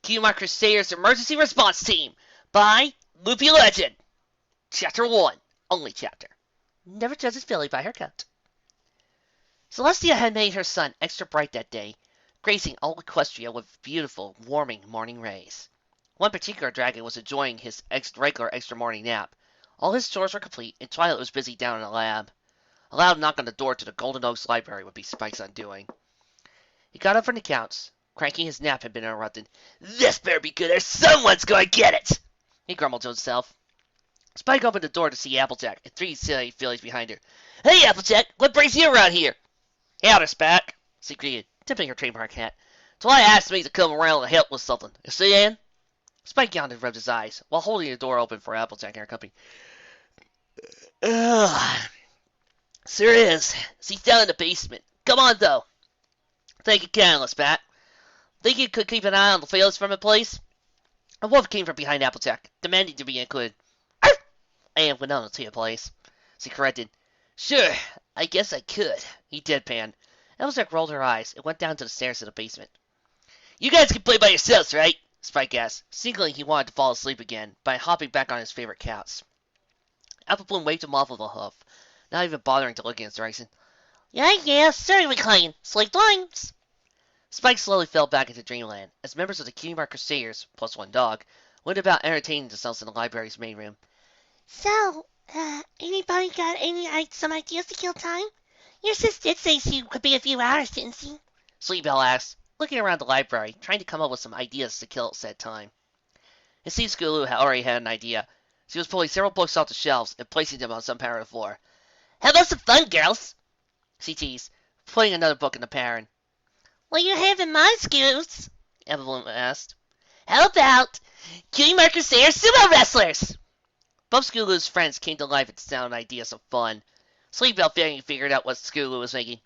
Cutie Mark Crusaders Emergency Response Team by Loopy Legend. Chapter 1. Only chapter. Never judges Billy by her coat. Celestia had made her sun extra bright that day, gracing all Equestria with beautiful, warming morning rays. One particular dragon was enjoying his regular extra morning nap. All his chores were complete, and Twilight was busy down in the lab. A loud knock on the door to the Golden Oaks Library would be Spike's undoing. He got up from the couch. Cranky his nap had been interrupted. "This better be good or someone's going to get it!" he grumbled to himself. Spike opened the door to see Applejack and 3 silly fillies behind her. "Hey, Applejack, what brings you around here?" "Howdy, Spike," she greeted, tipping her trademark hat. "Twilight asked me to come around and help with something. You see, Ann?" Spike yawned and rubbed his eyes, while holding the door open for Applejack and her company. "Ugh. Sure is. She's down in the basement. Come on, though." "Thank you kindly, Spike. Think you could keep an eye on the fields from it, please?" A wolf came from behind Applejack, demanding to be included. "Arf! Ann went on to you, please," she corrected. "Sure, I guess I could," he deadpanned. Applejack rolled her eyes and went down to the stairs of the basement. "You guys can play by yourselves, right?" Spike asked, signaling he wanted to fall asleep again by hopping back on his favorite couch. Applebloom waved him off with a hoof, not even bothering to look in his direction. Yeah, certainly clean. Sleep times." Spike slowly fell back into dreamland, as members of the Cutie Mark Crusaders, plus one dog, went about entertaining themselves in the library's main room. "So, anybody got some ideas to kill time? Your sis did say she could be a few hours, didn't she?" Sleepbell asked, looking around the library, trying to come up with some ideas to kill said time. It seemed Scootaloo had already had an idea. She was pulling several books off the shelves and placing them on some part of the floor. "How about some fun, girls?" she teased, putting another book in the parent. "What you have in mind, Scoots?" Applebloom asked. "How about Cutie Mark Crusaders sumo wrestlers?" Both Scootaloo's friends came to life at the sound ideas of fun. Sleepbell finally figured out what Scootaloo was making.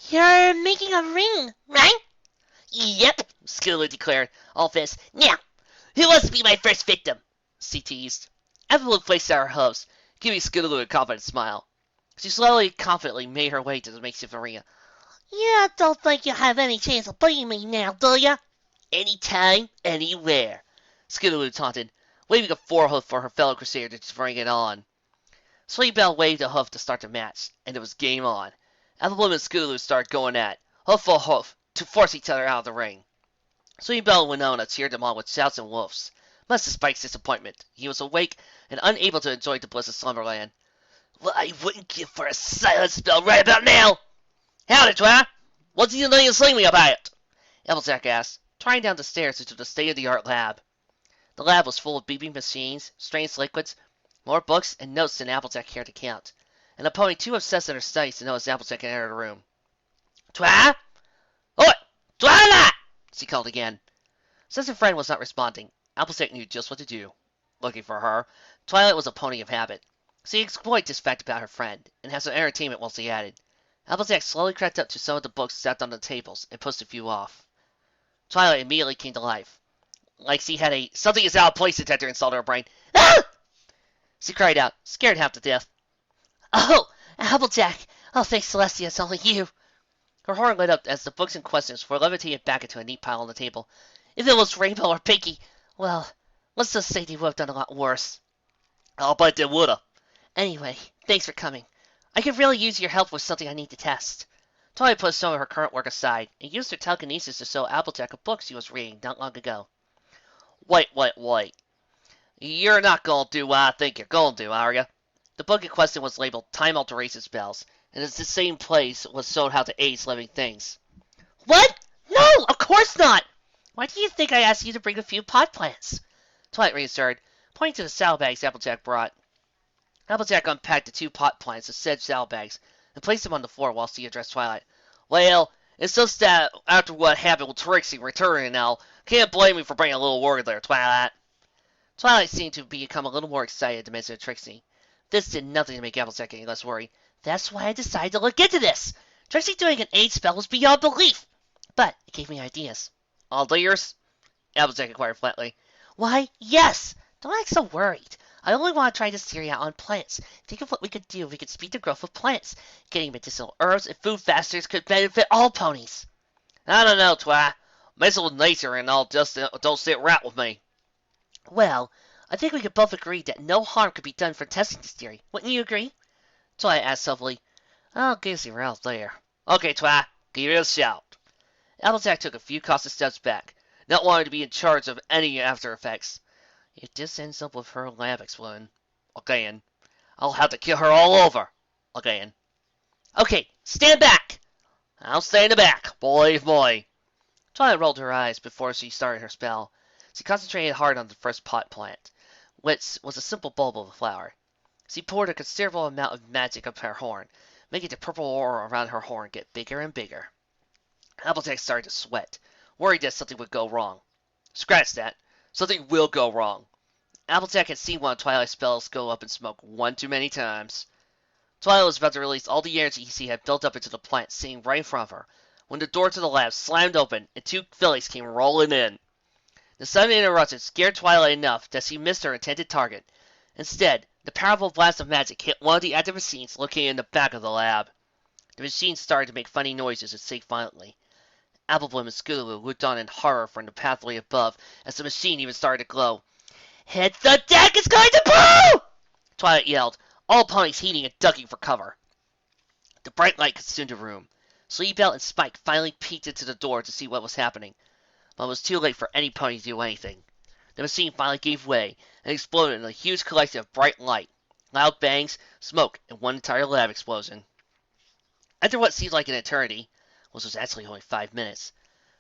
"You're making a ring, right?" "Yep," Scootaloo declared, all fists. "Now, who wants to be my first victim?" she teased. Applebloom flexed out her hooves, giving Scootaloo a confident smile. She slowly, confidently made her way to the makeshift arena. "You don't think you have any chance of beating me now, do you?" "Anytime, anywhere," Scootaloo taunted, waving a forehoof for her fellow Crusader to bring it on. Sleepbell waved a hoof to start the match, and it was game on. Applebloom and Scootaloo started going at it, hoof for hoof, to force each other out of the ring. Sleepbell and Winona cheered them on with shouts and woofs, much to Spike's disappointment. He was awake and unable to enjoy the bliss of slumberland. "What I wouldn't give for a silent spell right about now!" "Howdy, Twi! What do you think of me about it?" Applejack asked, trying down the stairs into the state-of-the-art lab. The lab was full of beeping machines, strange liquids, more books and notes than Applejack cared to count, and a pony too obsessed in her studies to notice Applejack had entered the room. "Twi! Oi! Twilight!" she called again. Since her friend was not responding, Applejack knew just what to do. Looking for her, Twilight was a pony of habit. She exploited this fact about her friend, and had some entertainment while she added. Applejack slowly crept up to some of the books stacked on the tables and pushed a few off. Twilight immediately came to life, like she had a "something is out of place" detector installed in her brain. "Ah!" she cried out, scared half to death. "Oh, Applejack! Oh, thanks, Celestia, it's only you." Her horn lit up as the books in question were levitated back into a neat pile on the table. "If it was Rainbow or Pinky, well, let's just say they would have done a lot worse." "I'll bet they woulda." "Anyway, thanks for coming. I could really use your help with something I need to test." Twilight put some of her current work aside and used her telekinesis to show Applejack a book she was reading not long ago. Wait. You're not going to do what I think you're going to do, are you?" The book in question was labeled Time Alteration Spells, and it's the same place was showed how to age living things. "What? No, of course not! Why do you think I asked you to bring a few pot plants?" Twilight reassured, pointing to the saddlebags Applejack brought. Applejack unpacked the 2 pot plants of said saddlebags and placed them on the floor while she addressed Twilight. "Well, it's just that after what happened with Trixie returning now, can't blame me for bringing a little word there, Twilight." Twilight seemed to become a little more excited to mention Trixie. This did nothing to make Applejack any less worried. "That's why I decided to look into this. Trixie doing an age spell was beyond belief. But it gave me ideas." "Ideas?" Applejack inquired flatly. "Why, yes. Don't act so worried. I only want to try this theory out on plants. Think of what we could do if we could speed the growth of plants. Getting medicinal herbs and food faster could benefit all ponies." "I don't know, Twi. Mess with nature and I'll just don't sit right with me. Well, I think we could both agree that no harm could be done for testing this theory. Wouldn't you agree? Twilight asked softly. I'll guess you're out there. Okay, Twi, give it a shout. Applejack took a few cautious steps back, not wanting to be in charge of any after effects. If this ends up with her lab exploding. Again. I'll have to kill her all over. Again. Okay, stand back! I'll stay in the back, believe me. Twilight rolled her eyes before she started her spell. She concentrated hard on the first pot plant, which was a simple bulb of a flower. She poured a considerable amount of magic up her horn, making the purple aura around her horn get bigger and bigger. Applejack started to sweat, worried that something would go wrong. Scratch that. Something will go wrong. Applejack had seen one of Twilight's spells go up in smoke one too many times. Twilight was about to release all the energy she had built up into the plant sitting right in front of her, when the door to the lab slammed open and two fillies came rolling in. The sudden interruption scared Twilight enough that she missed her intended target. Instead, the powerful blast of magic hit one of the active machines located in the back of the lab. The machine started to make funny noises and shake violently. Applebloom and Scootaloo looked on in horror from the pathway above as the machine even started to glow. Hit the deck! It's going to blow! Twilight yelled, all ponies heating and ducking for cover. The bright light consumed the room. Sleepybell and Spike finally peeked into the door to see what was happening, but it was too late for any pony to do anything. The machine finally gave way and exploded in a huge collection of bright light, loud bangs, smoke, and one entire lab explosion. After what seemed like an eternity, which was actually only 5 minutes,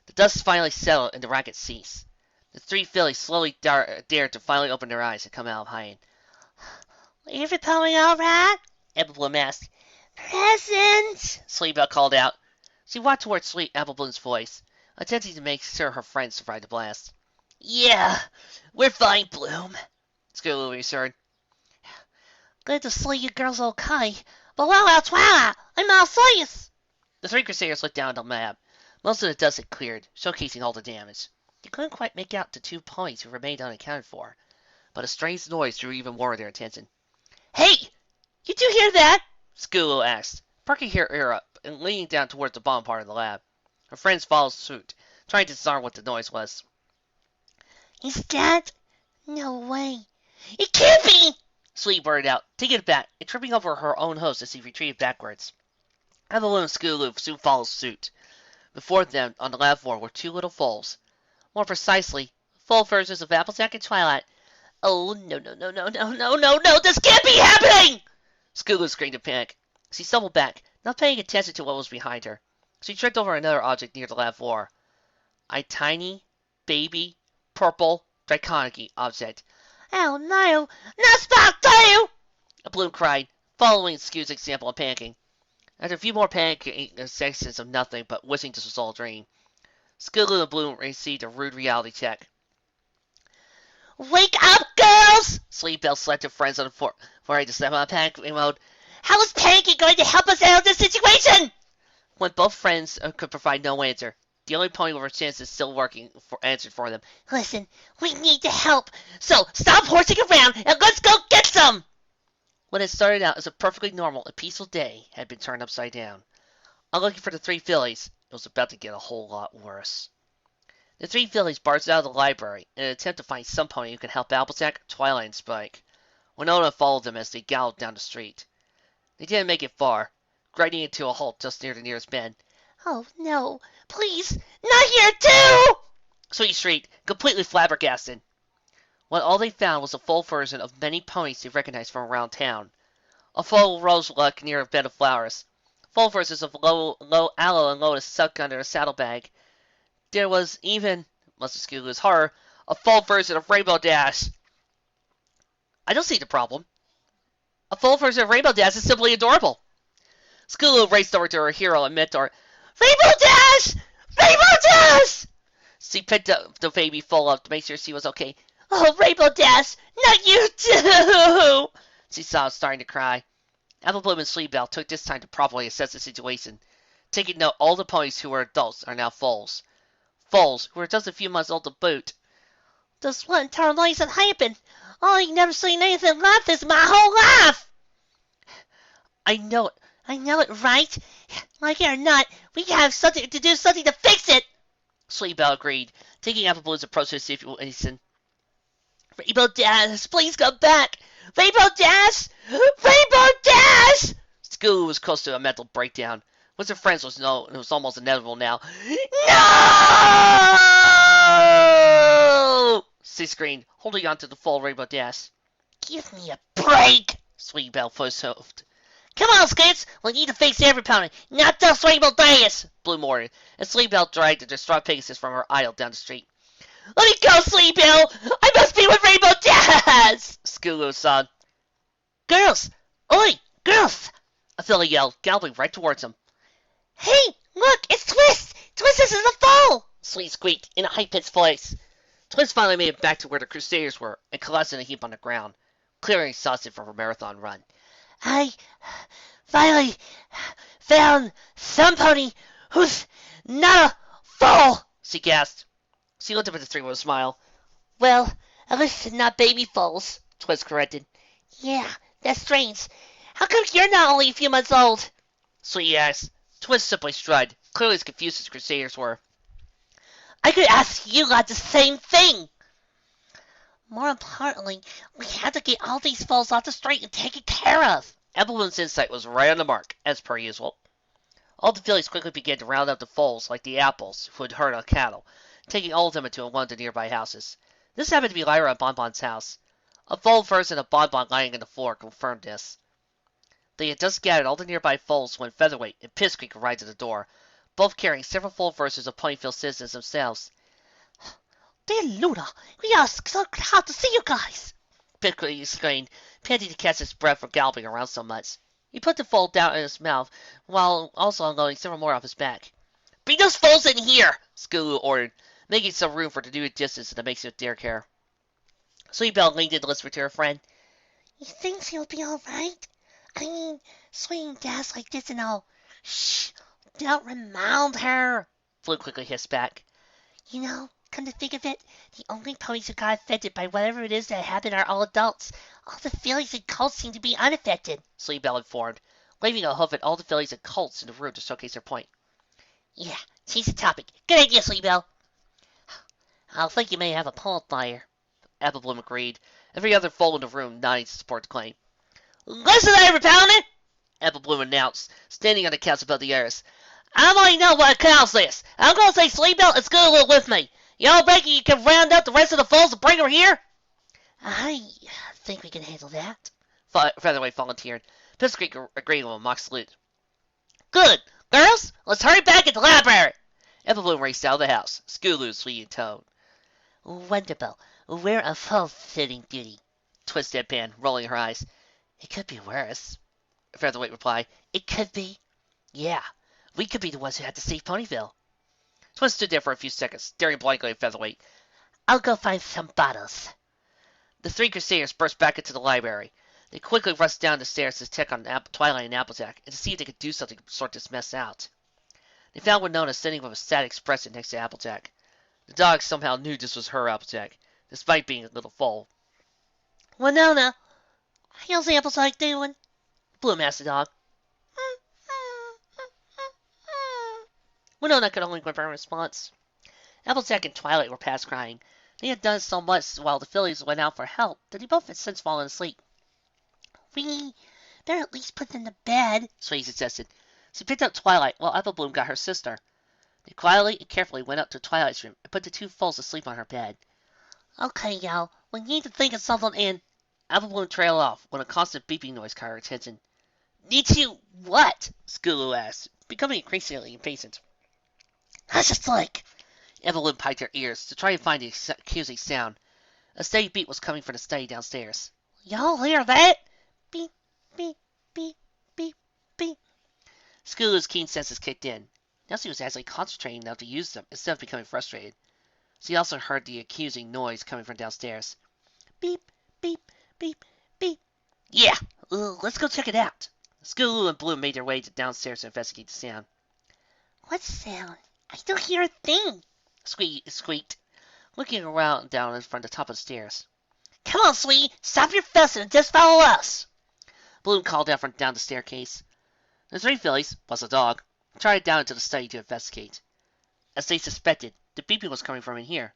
the dust finally settled and the racket ceased. The three fillies slowly dared to finally open their eyes and come out of hiding. Everybody all right? Applebloom asked. Presents! Sleepybell called out. She walked towards Applebloom's voice, attempting to make sure her friends survived the blast. Yeah, we're fine, Bloom. Scootaloo assured. Good to see you girls okay. But well, Twilight, I'm all serious. The three Crusaders looked down at the map. Most of the dust had cleared, showcasing all the damage. They couldn't quite make out the two ponies who remained unaccounted for, but a strange noise drew even more of their attention. Hey! Did you hear that? Scootaloo asked, perking her ear up and leaning down towards the bottom part of the lab. Her friends followed suit, trying to discern what the noise was. Is that? No way. It can't be! Sleep blurted out, taking it back and tripping over her own host as he retreated backwards. Applebloom and Scootaloo soon followed suit. Before them, on the lab floor, were two little foals. More precisely, full versions of Applejack and Twilight. Oh, no, this can't be happening! Scootaloo screamed in panic. She stumbled back, not paying attention to what was behind her. She tripped over another object near the lab floor. A tiny, baby, purple, draconic object. Oh no, not Spark too! A Bloom cried, following Scoo's example of panicking. After a few more panicking seconds of nothing but wishing this was all a dream, Scootaloo and Bloom received a rude reality check. Wake up, girls! Sleepybell slapped her friends on the forehead to snap out of panic mode. How is Panky going to help us out of this situation? When both friends could provide no answer, the only pony with a chance is still working answered for them. Listen, we need to help, so stop horsing around and let's go get some! What had started out as a perfectly normal and peaceful day had been turned upside down. Unlucky for the three fillies, it was about to get a whole lot worse. The three fillies barged out of the library in an attempt to find some pony who could help Applejack, Twilight, and Spike. Winona followed them as they galloped down the street. They didn't make it far, grinding into a halt just near the nearest bend. Oh no, please, not here too! Sweet shrieked, completely flabbergasted. When all they found was a full version of many ponies they recognized from around town. A full roseluck near a bed of flowers. Full versions of low aloe and lotus stuck under a saddlebag. There was even, much to Scootaloo's horror, a full version of Rainbow Dash. I don't see the problem. A full version of Rainbow Dash is simply adorable. Scootaloo raced over to her hero and mentor. Rainbow Dash! Rainbow Dash! She picked up the baby full up to make sure she was okay. Oh, Rainbow Dash, not you too! She saw starting to cry. Applebloom and Sleepybell took this time to properly assess the situation, taking note all the ponies who were adults are now foals. Foals who were just a few months old to boot. This one turned nice and happened. I ain't never seen anything like this in my whole life! I know it, right? Like it or not, we have something to fix it! Sweetie Belle agreed, taking Apple Bloom's approach to see if it will listen. Rainbow Dash, please come back! Rainbow Dash! Rainbow Dash! Scooby was close to a mental breakdown. With her friends it was almost inevitable now. No! She screamed, holding on to the full Rainbow Dash. Give me a break! Sweetie Belle voice-hoofed. Come on, Skits! We need to face every pony, not just Rainbow Dash! Bloom ordered, and Sweetie Belle dragged the distraught Pegasus from her idol down the street. Let me go, Sweetie Belle! I must be with Rainbow Dash! Scooby sobbed. Girls! Oi! Girls! A filly yelled, galloping right towards him. Hey! Look! It's Twist! Twist is in the fall! Sweet squeaked in a high-pitched voice. Twist finally made it back to where the Crusaders were and collapsed in a heap on the ground, clearing exhausted from her marathon run. I finally found some pony who's not a foal, She gasped. She looked up at the three with a smile. Well, at least it's not baby foals. Twist corrected. Yeah, that's strange. How come you're not only a few months old? Sweetie asked. Twist simply shrugged, clearly as confused as the Crusaders were. I could ask you lot the same thing. More importantly, we have to get all these foals off the street and taken care of. Applewood's insight was right on the mark, as per usual. All the fillies quickly began to round up the foals like the apples who had herd on cattle, taking all of them into one of the nearby houses. This happened to be Lyra and Bonbon's house. A foal first and a Bonbon lying on the floor confirmed this. They had just gathered all the nearby foals when Featherweight and Pipsqueak arrived at the door, both carrying several full verses of Ponyville citizens themselves. Dear Luna, we are so glad to see you guys. Pipsqueak exclaimed, panting to catch his breath from galloping around so much. He put the foal down in his mouth, while also unloading several more off his back. Bring those foals in here, Scootaloo ordered, making some room for the new distance in the makeshift dare care. Sweetie Belle leaned in to whisper to her friend. You think she'll be all right? I mean, swinging gas like this and all. Shh, don't remind her. Blue quickly hissed back. You know, come to think of it, the only ponies who got affected by whatever it is that happened are all adults. All the fillies and colts seem to be unaffected. Sweetie Belle informed, waving a hoof at all the fillies and colts in the room to showcase her point. Yeah, change the topic. Good idea, Sweetie Belle. I think you may have a point there. Apple Bloom agreed. Every other foal in the room nodding to support the claim. Listen there, Repellent! Apple Bloom announced, standing on the couch above the others. I might know what accounts this. I'm going to say Sweetie Belle and Scootaloo with me. Y'all reckon you can round up the rest of the foals and bring her here? I think we can handle that. Featherweight volunteered. Pipsqueak agreed with a mock salute. Good. Girls, let's hurry back at the library. Apple Bloom raced out of the house, Scootaloo sweet in tone. Wonderful. We're a foal-sitting duty. Twist deadpan, rolling her eyes. It could be worse. Featherweight replied. It could be. Yeah, we could be the ones who had to save Ponyville. Twist stood there for a few seconds, staring blankly at Featherweight. I'll go find some bottles. The three Crusaders burst back into the library. They quickly rushed down the stairs to check on Twilight and Applejack and to see if they could do something to sort this mess out. They found Winona sitting with a sad expression next to Applejack. The dog somehow knew this was her Applejack, despite being a little foal. Winona, how's Applejack doing? Bloom asked the dog. Winona could only whimper in response. Applejack and Twilight were past crying. They had done so much while the fillies went out for help that they both had since fallen asleep. We better at least put them to bed, Sweetie suggested. She picked up Twilight while Apple Bloom got her sister. They quietly and carefully went up to Twilight's room and put the two foals to sleep on her bed. Okay, y'all, we need to think of something and... Apple Bloom trailed off when a constant beeping noise caught her attention. Need to what? Scootaloo asked, becoming increasingly impatient. Hush, just like... Apple Bloom piped her ears to try and find the accusing sound. A steady beat was coming from the study downstairs. Y'all hear that? Beep, beep, beep, beep, beep. Scootaloo's keen senses kicked in. Now she was actually concentrating enough to use them instead of becoming frustrated. She also heard the accusing noise coming from downstairs. Beep, beep, beep, beep. Yeah, let's go check it out. Scootaloo and Bloom made their way downstairs to investigate the sound. What sound? I don't hear a thing. Squeaked, looking around down from the top of the stairs. Come on, sweetie, stop your fussing and just follow us. Bloom called down from down the staircase. The three fillies, plus a dog, tried down into the study to investigate. As they suspected, The beeping was coming from in here.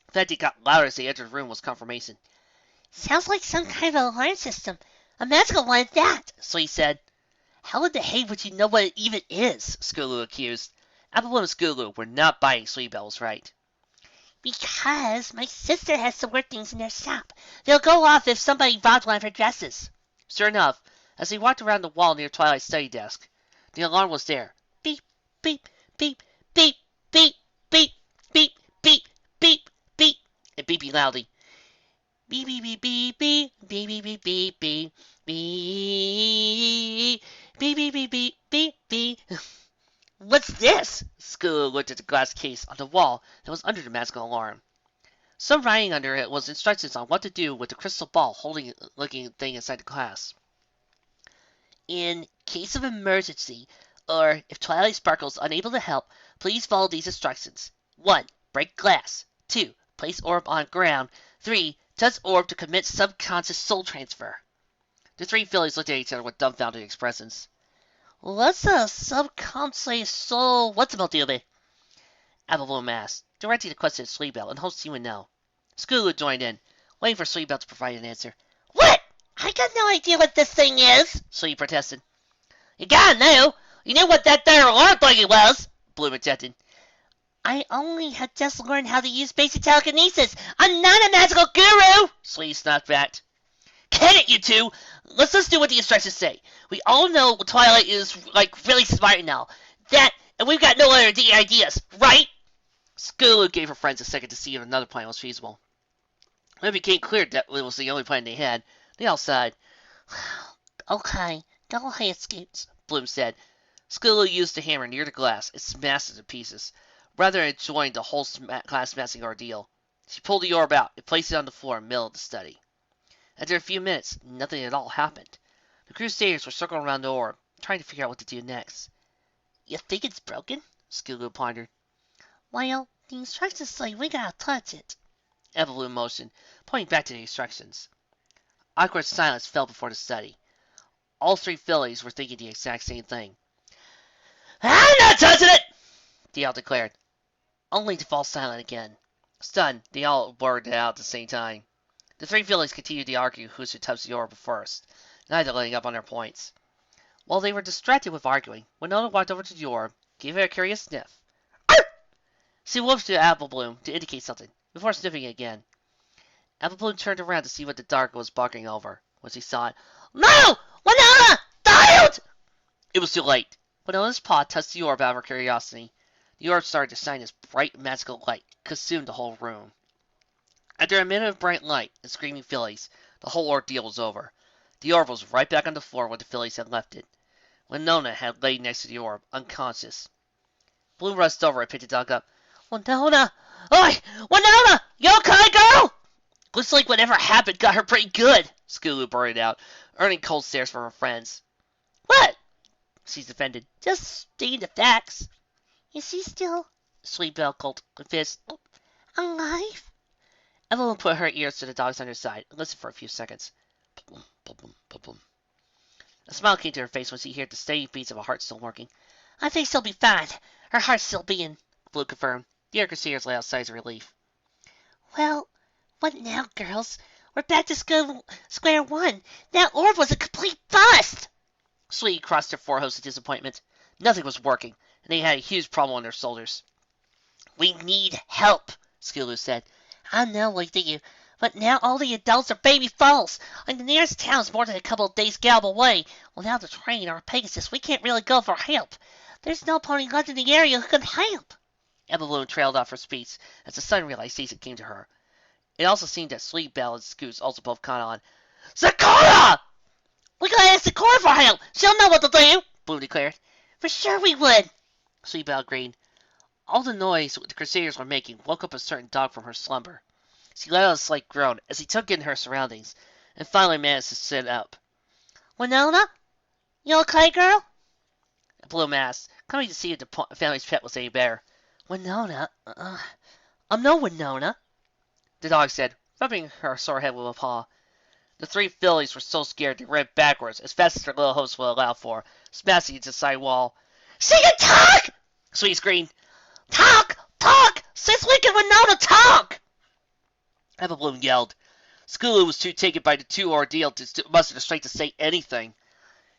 The fact it got louder as they entered the room was confirmation. Sounds like some kind of alarm system. A magical one at that, Slee said. How in the hay would you know what it even is? Scootaloo accused. Applebloom and Scootaloo were not buying Slee Bell's right. Because my sister has some weird things in her shop. They'll go off if somebody bought one of her dresses. Sure enough, as they walked around the wall near Twilight's study desk, the alarm was there. Beep, beep, beep, beep, beep, beep, beep, beep, beep, beep. It beeping loudly. Beep, beep, beep, beep, beep, beep, beep, beep, beep, beep, beep, beep, beep, beep, beep, beep, beep. What's this? Scootaloo looked at the glass case on the wall that was under the magical alarm. Some writing under it was instructions on what to do with the crystal ball holding looking thing inside the glass. In case of emergency, or if Twilight Sparkle is unable to help, please follow these instructions. 1. Break glass. 2. Place orb on ground. 3. Touch orb to commit subconscious soul transfer. The three fillies looked at each other with dumbfounded expressions. What's a subconscious soul? What's about deal be? Applebloom asked, directing the question to Slee Bell and hoped she would know. Scootaloo joined in, waiting for Slee Bell to provide an answer. What? I got no idea what this thing is, Slee protested. You gotta know. You knew what that there alarm thingy was, Bloom objected. I only had just learned how to use basic telekinesis. I'm not a magical guru, Slee snapped back. Can it, you two? Let's just do what the instructions say. We all know Twilight is, really smart and all. And we've got no other ideas, right? Scootaloo gave her friends a second to see if another plan was feasible. When it became clear that it was the only plan they had, they all sighed. Okay, go ahead, Scoots, Bloom said. Scootaloo used the hammer near the glass and smashed it to pieces, rather than enjoying the whole glass-smashing ordeal. She pulled the orb out and placed it on the floor in the middle of the study. After a few minutes, nothing at all happened. The Crusaders were circling around the orb, trying to figure out what to do next. You think it's broken? Scootaloo pondered. Well, the instructions say we gotta touch it. Applebloom motioned, pointing back to the instructions. Awkward silence fell before the study. All three fillies were thinking the exact same thing. I'm not touching it! They all declared, only to fall silent again. Stunned, they all blurted it out at the same time. The three fillies continued to argue who should touch the orb first, neither letting up on their points. While they were distracted with arguing, Winona walked over to the orb, gave it a curious sniff. Arr! She whooped to Applebloom to indicate something, before sniffing it again. Applebloom turned around to see what the dog was barking over. When she saw it, No! Winona! Don't! It was too late. Winona's paw touched the orb out of her curiosity. The orb started to shine its bright magical light, consumed the whole room. After a minute of bright light and screaming fillies, the whole ordeal was over. The orb was right back on the floor where the fillies had left it. Winona had laid next to the orb, unconscious. Bloom rushed over and picked the dog up. Winona! Oi! Winona! You okay, girl? Looks like whatever happened got her pretty good, Scootaloo blurted out, earning cold stares from her friends. What? She defended. Just stating the facts. Is she still, Slee Bell confessed, alive? Evelyn put her ears to the dog's underside and listened for a few seconds. Boom, boom, boom, boom. A smile came to her face when she heard the steady beats of a heart still working. I think she'll be fine. Her heart's still beating, Blue confirmed. The other Crusaders let out sighs of relief. Well, what now, girls? We're back to square one. That orb was a complete bust! Slee crossed her forehead with disappointment. Nothing was working, and they had a huge problem on their shoulders. We need help, Scootaloo said. I know we do, but now all the adults are baby foals, and the nearest town's more than a couple of days' gallop away. Without a train or a Pegasus, we can't really go for help. There's no pony left in the area who can help. Evelyn trailed off her speech as a sudden realization came to her. It also seemed that Slee Bell and Scoots also both caught on. Sakura! We gotta ask Sakura for help. She'll know what to do, Bloom declared. For sure we would, Slee Bell agreed. All the noise the Crusaders were making woke up a certain dog from her slumber. She let out a slight groan as he took in her surroundings, and finally managed to sit up. Winona? You okay, girl? Bloom asked, coming to see if the family's pet was any better. Winona? I'm no Winona, the dog said, rubbing her sore head with a paw. The three fillies were so scared they ran backwards as fast as their little host would allow for, smashing into the side wall. She can talk! Sweet screamed. Talk! Talk! Since when can Winona talk? Apple Bloom yelled. Skulu was too taken by the two ordeal to muster the strength to say anything.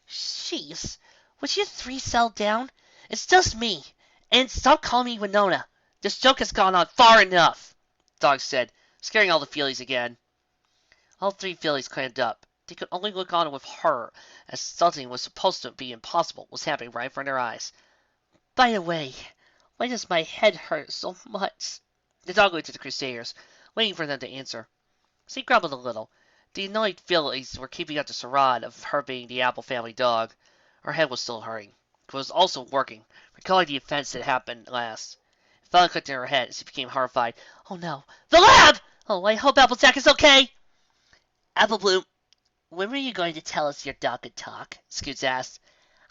Jeez, would you three settle down? It's just me. And stop calling me Winona. This joke has gone on far enough, Dog said, scaring all the fillies again. All three fillies clammed up. They could only look on with horror, as something was supposed to be impossible was happening right in front of their eyes. By the way, why does my head hurt so much? The dog looked at the Crusaders, waiting for them to answer. She grumbled a little. The annoyed fillies were keeping up the charade of her being the Apple family dog. Her head was still hurting. It was also working, recalling the offense that happened last. It finally clicked in her head as she became horrified. Oh no, the lab! Oh, I hope Applejack is okay. Apple Bloom, when were you going to tell us your dog could talk? Scoots asked.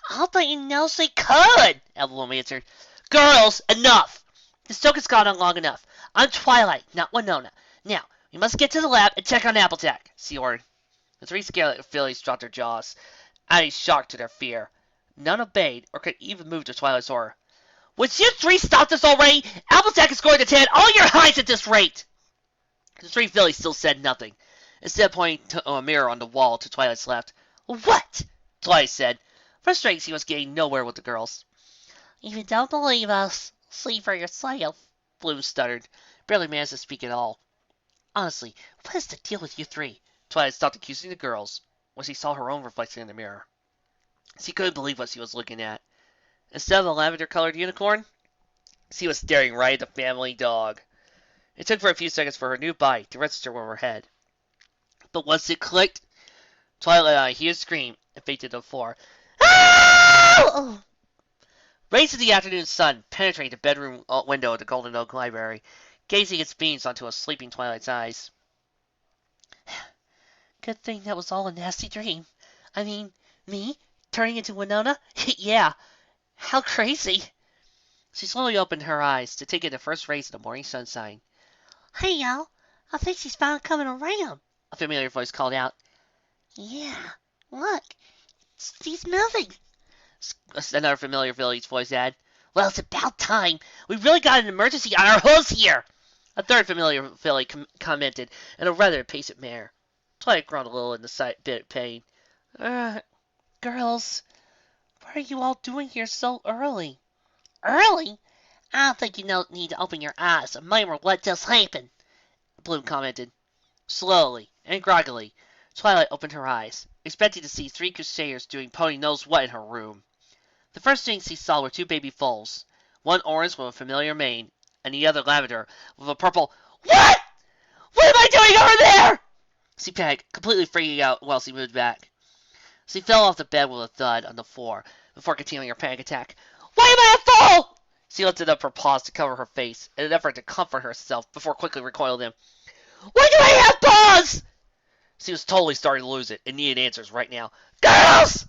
I'll bet you know she could, Apple Bloom answered. Girls, enough! This joke has gone on long enough. I'm Twilight, not Winona. Now, we must get to the lab and check on Applejack, she ordered. The three scarlet fillies dropped their jaws, adding shock to their fear. None obeyed or could even move to Twilight's horror. Would you three stop this already? Applejack is going to tan all your hides at this rate! The three fillies still said nothing, instead pointing to a mirror on the wall to Twilight's left. What? Twilight said, frustrated she was getting nowhere with the girls. If you don't believe us, see for yourself, Bloom stuttered, barely managed to speak at all. Honestly, what is the deal with you three? Twilight stopped accusing the girls when she saw her own reflection in the mirror. She couldn't believe what she was looking at. Instead of a lavender-colored unicorn, she was staring right at the family dog. It took for a few seconds for her new body to register over her head. But once it clicked, Twilight let out a huge scream and fainted to the floor. Ah! Rays of the afternoon sun penetrated the bedroom window of the Golden Oak Library, gazing its beams onto a sleeping Twilight's eyes. Good thing that was all a nasty dream. I mean, me turning into Winona? Yeah. How crazy. She slowly opened her eyes to take in the first rays of the morning sunshine. Hey, y'all. I think she's finally coming around, a familiar voice called out. Yeah, look. She's moving. Another familiar village voice added. Well, it's about time. We've really got an emergency on our hooves here. A third familiar filly commented in a rather impatient manner. Twilight groaned a little in the bit of pain. Girls, what are you all doing here so early? Early? I don't think you need to open your eyes and remember what just happened, Bloom commented. Slowly and groggily, Twilight opened her eyes, expecting to see three Crusaders doing Pony knows what in her room. The first things she saw were two baby foals, one orange with a familiar mane, and the other lavender with a purple. What? What am I doing over there? She panicked, completely freaking out while she moved back. She fell off the bed with a thud on the floor before continuing her panic attack. Why am I a foal? She lifted up her paws to cover her face in an effort to comfort herself before quickly recoiling them. Why do I have paws? She was totally starting to lose it and needed answers right now. Girls!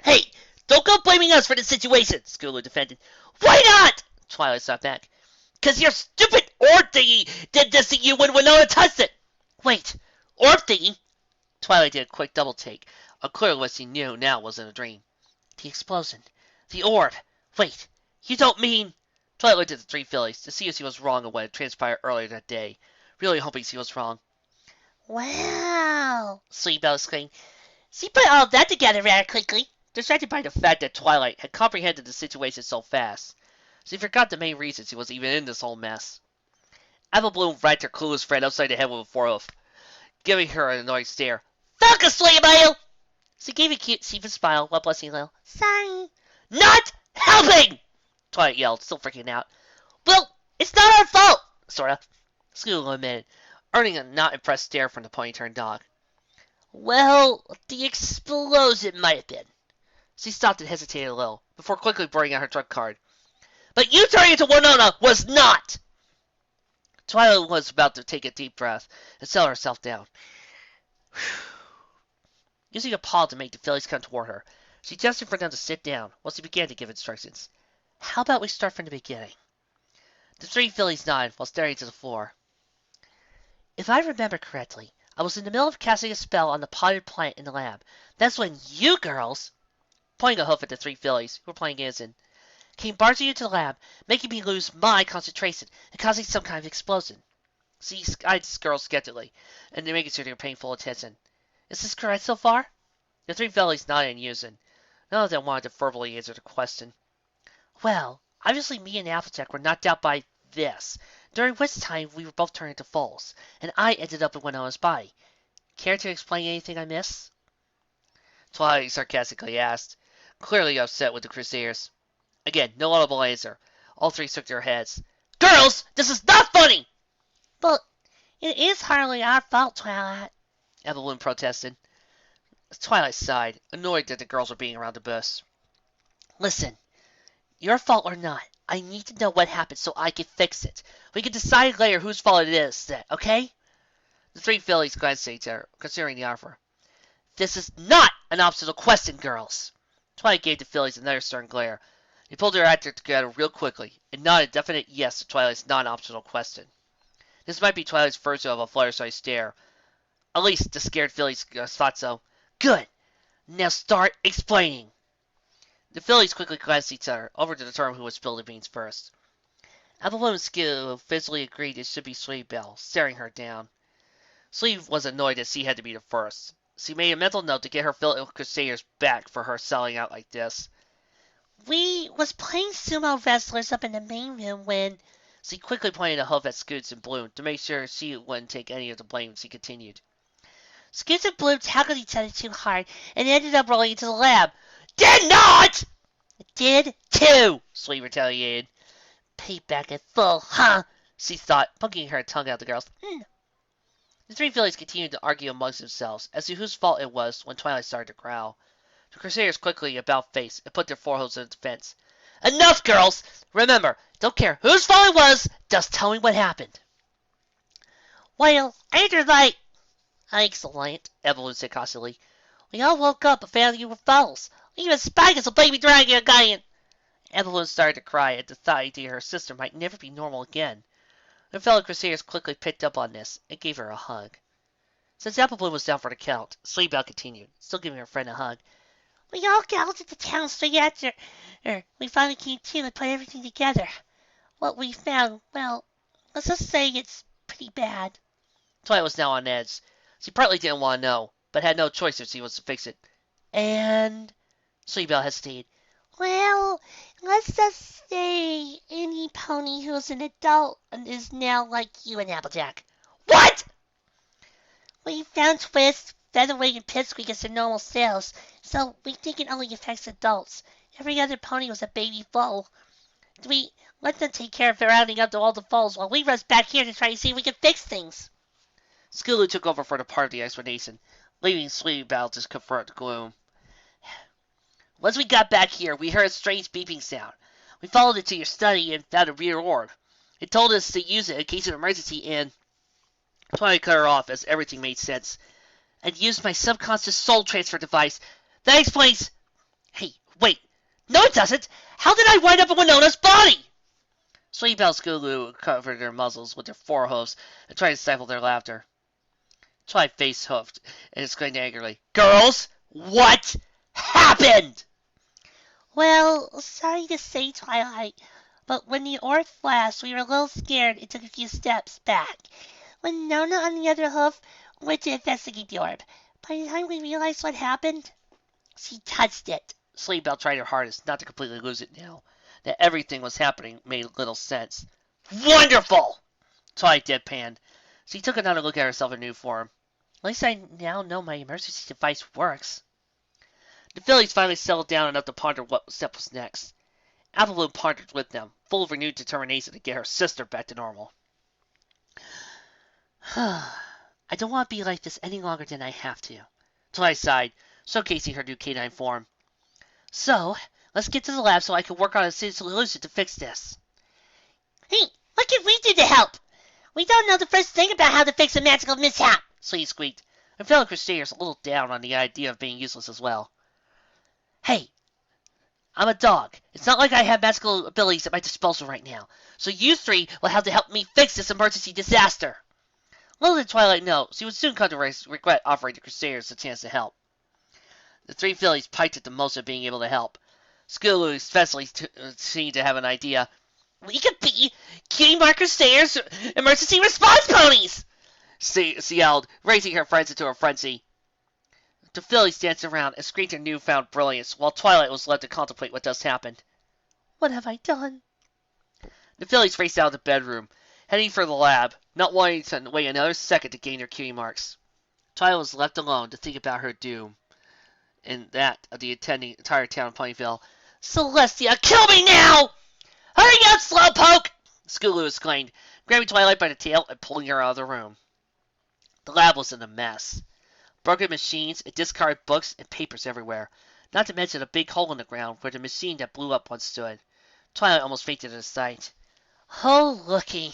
Hey, don't go blaming us for the situation, Skulu defended. Why not? Twilight stopped back. Because your stupid orb thingy did this to you when Winona touched it. Wait, orb thingy? Twilight did a quick double take, clearly what she knew now wasn't a dream. The explosion. The orb. Wait, you don't mean... Twilight looked at the three fillies to see if she was wrong on what had transpired earlier that day, really hoping she was wrong. Wow, Sweetbell exclaimed. She put all that together rather quickly. Distracted by the fact that Twilight had comprehended the situation so fast, she forgot the main reason she was even in this whole mess. Apple Bloom rapped her clueless friend upside the head with a forehoof, giving her an annoyed stare. Focus, Sweetbell! She gave a cute, sheepish smile while blushing a little. Sorry. Not helping! Twilight yelled, still freaking out. Well, it's not our fault, sorta. Skulu admitted, earning a not impressed stare from the pony-turned dog. Well, the explosion might have been. She stopped and hesitated a little, before quickly bringing out her trump card. But you turning into Winona was not! Twilight was about to take a deep breath and settle herself down. Using a paw to make the fillies come toward her, she gestured for them to sit down while she began to give instructions. How about we start from the beginning? The three fillies nodded while staring to the floor. If I remember correctly, I was in the middle of casting a spell on the potted plant in the lab. That's when you girls, pointing a hoof at the three fillies who were playing innocent, came barging into the lab, making me lose my concentration and causing some kind of explosion. She eyed the girl skeptically, and making sure their painful attention. Is this correct so far? The three fellows nodded in unison. None of them wanted to verbally answer the question. Well, obviously me and Applejack were knocked out by this, during which time we were both turned into foals, and I ended up in Winona's body. Care to explain anything I miss? Twilight sarcastically asked, clearly upset with the Crusaders. Again, no audible answer. All three shook their heads. Girls, this is not funny! But it is hardly our fault, Twilight, Evelyn protested. Twilight sighed, annoyed that the girls were being around the bush. Listen, your fault or not, I need to know what happened so I can fix it. We can decide later whose fault it is, okay? The three fillies glanced at each other, considering the offer. This is not an optional question, girls. Twilight gave the fillies another stern glare. They pulled their actor together real quickly and nodded a definite yes to Twilight's non-optional question. This might be Twilight's version of a fluttershy stare. At least the scared fillies thought so. Good. Now start explaining. The fillies quickly glanced at each other, over to determine who would spill the beans first. Evelyn and Skill physically agreed it should be Sleeve Bell, staring her down. Sleeve was annoyed that she had to be the first. She made a mental note to get her fellow Crusaders back for her selling out like this. We was playing sumo wrestlers up in the main room when... She quickly pointed a hoof at Scoots and Bloom to make sure she wouldn't take any of the blame as she continued. Scoots and Bloom tackled each other too hard and ended up rolling into the lab. Did not! Did too, Sleeve retaliated. Payback in full, huh? She thought, poking her tongue out the girls. The three fillies continued to argue amongst themselves as to whose fault it was when Twilight started to growl. The Crusaders quickly about face and put their foreheads in defense. Enough, girls! Remember, don't care whose fault it was, just tell me what happened. Well, after like... Excellent, Evelyn said cautiously. We all woke up and found you were false. Even Spike is a baby dragon again. Evelyn started to cry at the thought idea her sister might never be normal again. Her fellow Crusaders quickly picked up on this and gave her a hug. Since Applebloom was down for the count, Sleepbell continued, still giving her friend a hug. We all got into town straight after we finally came to and put everything together. What we found, well, let's just say it's pretty bad. Twilight was now on edge. She partly didn't want to know, but had no choice if she was to fix it. And... Sleepbell hesitated. Well, let's just say any pony who's an adult and is now like you and Applejack. What? We found Twist, Featherweight, and Pipsqueak as their normal sales, so we think it only affects adults. Every other pony was a baby foal. We let them take care of rounding up to all the foals while we rush back here to try to see if we can fix things. Skulu took over for the part of the explanation, leaving Sleepbell to confront the gloom. Once we got back here, we heard a strange beeping sound. We followed it to your study and found a rear orb. It told us to use it in case of emergency and... Twilight cut her off as everything made sense. And used my subconscious soul transfer device. That explains... Hey, wait. No, it doesn't. How did I wind up in Winona's body? Sleepbell and Skulu covered their muzzles with their forehoofs and tried to stifle their laughter. Twilight face hoofed and exclaimed angrily, Girls, what happened? Well, sorry to say, Twilight, but when the orb flashed, we were a little scared and took a few steps back. When Nona on the other hoof went to investigate the orb, by the time we realized what happened, she touched it. Sleepbell tried her hardest not to completely lose it now. That everything was happening made little sense. Wonderful! Twilight deadpanned. She took another look at herself in new form. At least I now know my emergency device works. The fillies finally settled down enough to ponder what step was next. Applebloom pondered with them, full of renewed determination to get her sister back to normal. I don't want to be like this any longer than I have to. Twilight sighed, showcasing her new canine form. So, let's get to the lab so I can work on a solution to fix this. Hey, what can we do to help? We don't know the first thing about how to fix a magical mishap, Sleeve squeaked. Her fellow Crusaders a little down on the idea of being useless as well. Hey, I'm a dog. It's not like I have magical abilities at my disposal right now. So you three will have to help me fix this emergency disaster. Little did Twilight know, she would soon come to regret offering the Crusaders a chance to help. The three fillies piped at the most of being able to help. Scootaloo especially seemed to have an idea. We could be Cutie Mark Crusaders emergency response ponies! She yelled, raising her friends into a frenzy. The fillies danced around and screamed their newfound brilliance, while Twilight was left to contemplate what just happened. What have I done? The fillies raced out of the bedroom, heading for the lab, not wanting to wait another second to gain their cutie marks. Twilight was left alone to think about her doom, and that of the entire town of Ponyville. Celestia, kill me now! Hurry up, slowpoke! Scootaloo exclaimed, grabbing Twilight by the tail and pulling her out of the room. The lab was in a mess. Broken machines and discarded books and papers everywhere, not to mention a big hole in the ground where the machine that blew up once stood. Twilight almost fainted at the sight. Oh, looky.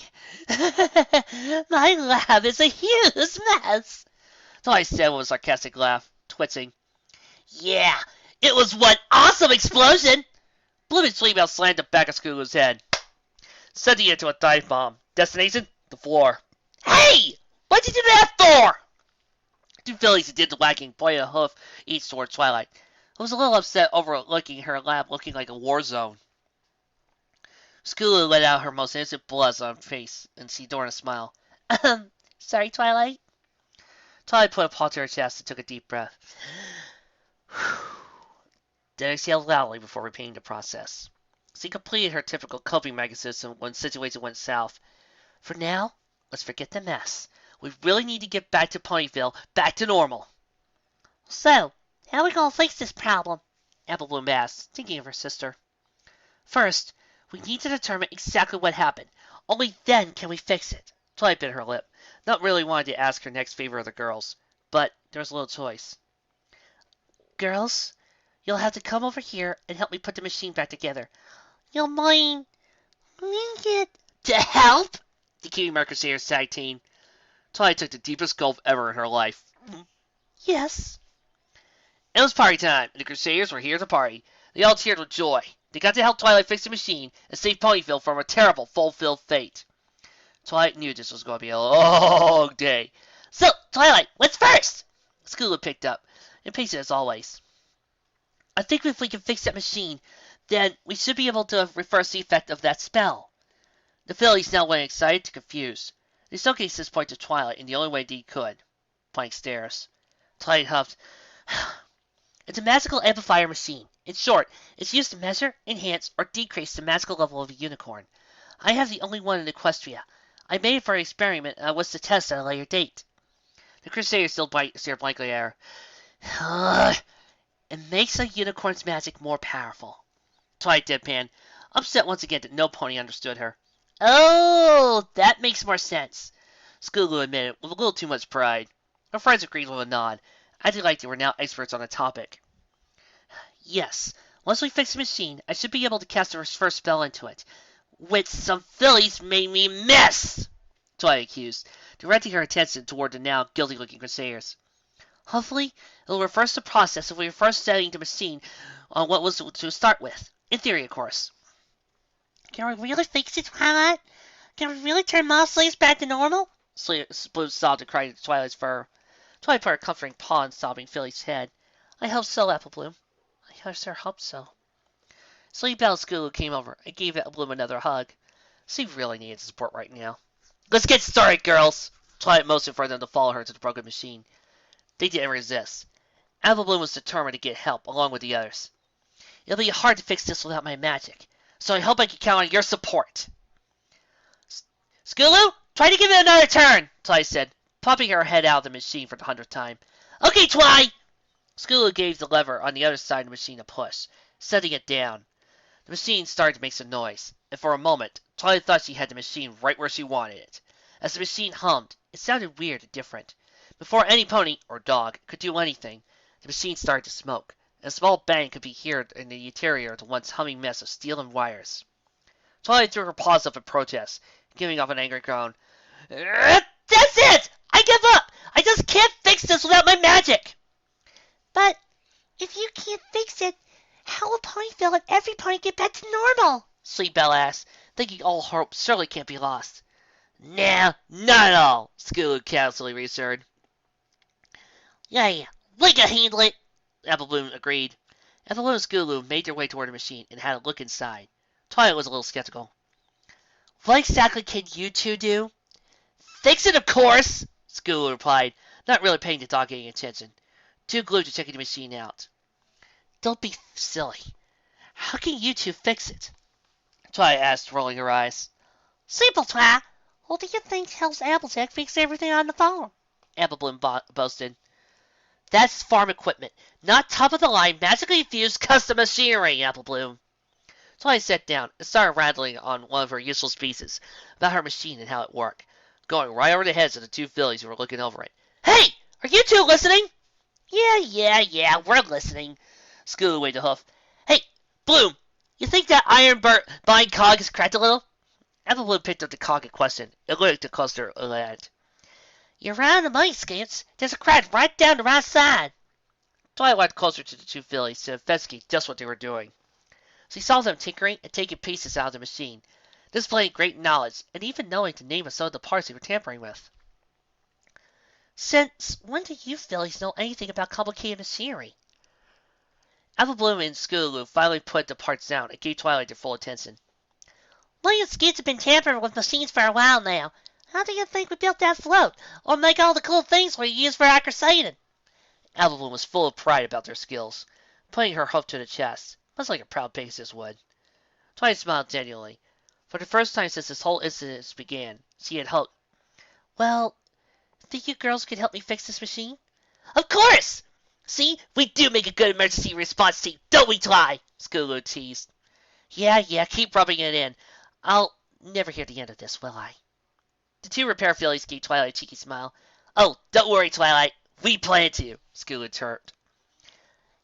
My lab is a huge mess. Twilight said with a sarcastic laugh, twitching. Yeah, it was one awesome explosion. Bloom and Sweetbell slammed the back of Scootaloo's head, sending it to a dive bomb. Destination? The floor. Hey! What'd you do that for? Two fillies that did the whacking pointed a hoof each toward Twilight, who was a little upset over looking her lab looking like a war zone. Scootaloo let out her most innocent blush on her face, and she adorned a smile. Sorry, Twilight. Twilight put a paw to her chest and took a deep breath. Then exhaled loudly before repeating the process. She completed her typical coping mechanism when the situation went south. For now, let's forget the mess. We really need to get back to Ponyville, back to normal. So, how are we gonna fix this problem? Apple Bloom asked, thinking of her sister. First, we need to determine exactly what happened. Only then can we fix it. Twilight bit her lip, not really wanting to ask her next favor of the girls, but there was little choice. Girls, you'll have to come over here and help me put the machine back together. You'll mind it to help? The Cutie Mark Crusaders tag team. Twilight took the deepest gulp ever in her life. Yes. It was party time, and the Crusaders were here to party. They all cheered with joy. They got to help Twilight fix the machine and save Ponyville from a terrible, fulfilled fate. Twilight knew this was going to be a long day. So, Twilight, what's first? Scootaloo picked up, impatient as always. I think if we can fix that machine, then we should be able to reverse the effect of that spell. The fillies now went excited to confused. They showcased this point to Twilight in the only way they could. Blank stares. Twilight huffed. It's a magical amplifier machine. In short, it's used to measure, enhance, or decrease the magical level of a unicorn. I have the only one in Equestria. I made it for an experiment, and I was to test at a later date. The Crusaders still stared blankly at her. It makes a unicorn's magic more powerful. Twilight deadpan, upset once again that no pony understood her. Oh, that makes more sense. Scootaloo admitted, with a little too much pride. Her friends agreed with a nod, acting like they were now experts on the topic. Yes, once we fix the machine, I should be able to cast the first spell into it. Which some fillies made me miss! Twilight accused, directing her attention toward the now guilty-looking Crusaders. Hopefully, it will reverse the process if we first setting the machine on what was to start with. In theory, of course. Can we really fix it, Twilight? Can we really turn Moss Slaves back to normal? Bloom sobbed and cried into Twilight's fur. Twilight put her comforting paw on sobbing Filly's head. I hope so, Apple Bloom. I sure hope so. Sleepy Bell Scootaloo came over and gave Apple Bloom another hug. She really needed support right now. Let's get started, girls! Twilight motioned for them to follow her to the broken machine. They didn't resist. Apple Bloom was determined to get help, along with the others. It'll be hard to fix this without my magic, so I hope I can count on your support. Scootaloo, try to give it another turn, Twilight said, popping her head out of the machine for the 100th time. Okay, Twi! Scootaloo gave the lever on the other side of the machine a push, setting it down. The machine started to make some noise, and for a moment, Twilight thought she had the machine right where she wanted it. As the machine hummed, it sounded weird and different. Before any pony, or dog, could do anything, the machine started to smoke, and a small bang could be heard in the interior of the once humming mess of steel and wires. Twilight threw her paws up in protest, giving off an angry groan. That's it! I give up! I just can't fix this without my magic! But, if you can't fix it, how will Ponyville and every pony get back to normal? Sleep Bell asked, thinking all hope surely can't be lost. Nah, not at all, Scootaloo casually reassured. Yeah, we can handle it, Apple Bloom agreed. Evelyn and Scootaloo made their way toward the machine and had a look inside. Twilight was a little skeptical. What exactly can you two do? Fix it, of course, Scootaloo replied, not really paying the dog any attention. Too glued to checking the machine out. Don't be silly. How can you two fix it? Twilight asked, rolling her eyes. Simple, Twi. What do you think helps Applejack fix everything on the farm? Apple Bloom boasted. That's farm equipment, not top-of-the-line, magically infused custom machinery, Apple Bloom. Twilight sat down and started rattling on one of her useless pieces about her machine and how it worked, going right over the heads of the two fillies who were looking over it. Hey! Are you two listening? Yeah, we're listening. Scootaloo waved a hoof. Hey, Bloom, you think that iron bind cog has cracked a little? Apple Bloom picked up the cog in question and looked at the cluster of it. You're right on the money, Scamps. There's a crack right down the right side. Twilight walked closer to the two fillies to investigate just what they were doing. She saw them tinkering and taking pieces out of the machine, displaying great knowledge and even knowing the name of some of the parts they were tampering with. Since when do you fillies know anything about complicated machinery? Apple Bloom and Scootaloo finally put the parts down and gave Twilight their full attention. We and Skeets have been tampering with machines for a while now. How do you think we built that float, or make all the cool things we use for our crusading? Apple Bloom was full of pride about their skills, putting her hoof to the chest, much like a proud Pegasus would. Twilight smiled genuinely. For the first time since this whole incident began, she had hoped. Well, think you girls could help me fix this machine? Of course! See, we do make a good emergency response team, don't we, Twi? Scootaloo teased. Yeah, keep rubbing it in. I'll never hear the end of this, will I? The two repair fillies gave Twilight a cheeky smile. Oh, don't worry, Twilight. We plan to, Scootaloo chirped.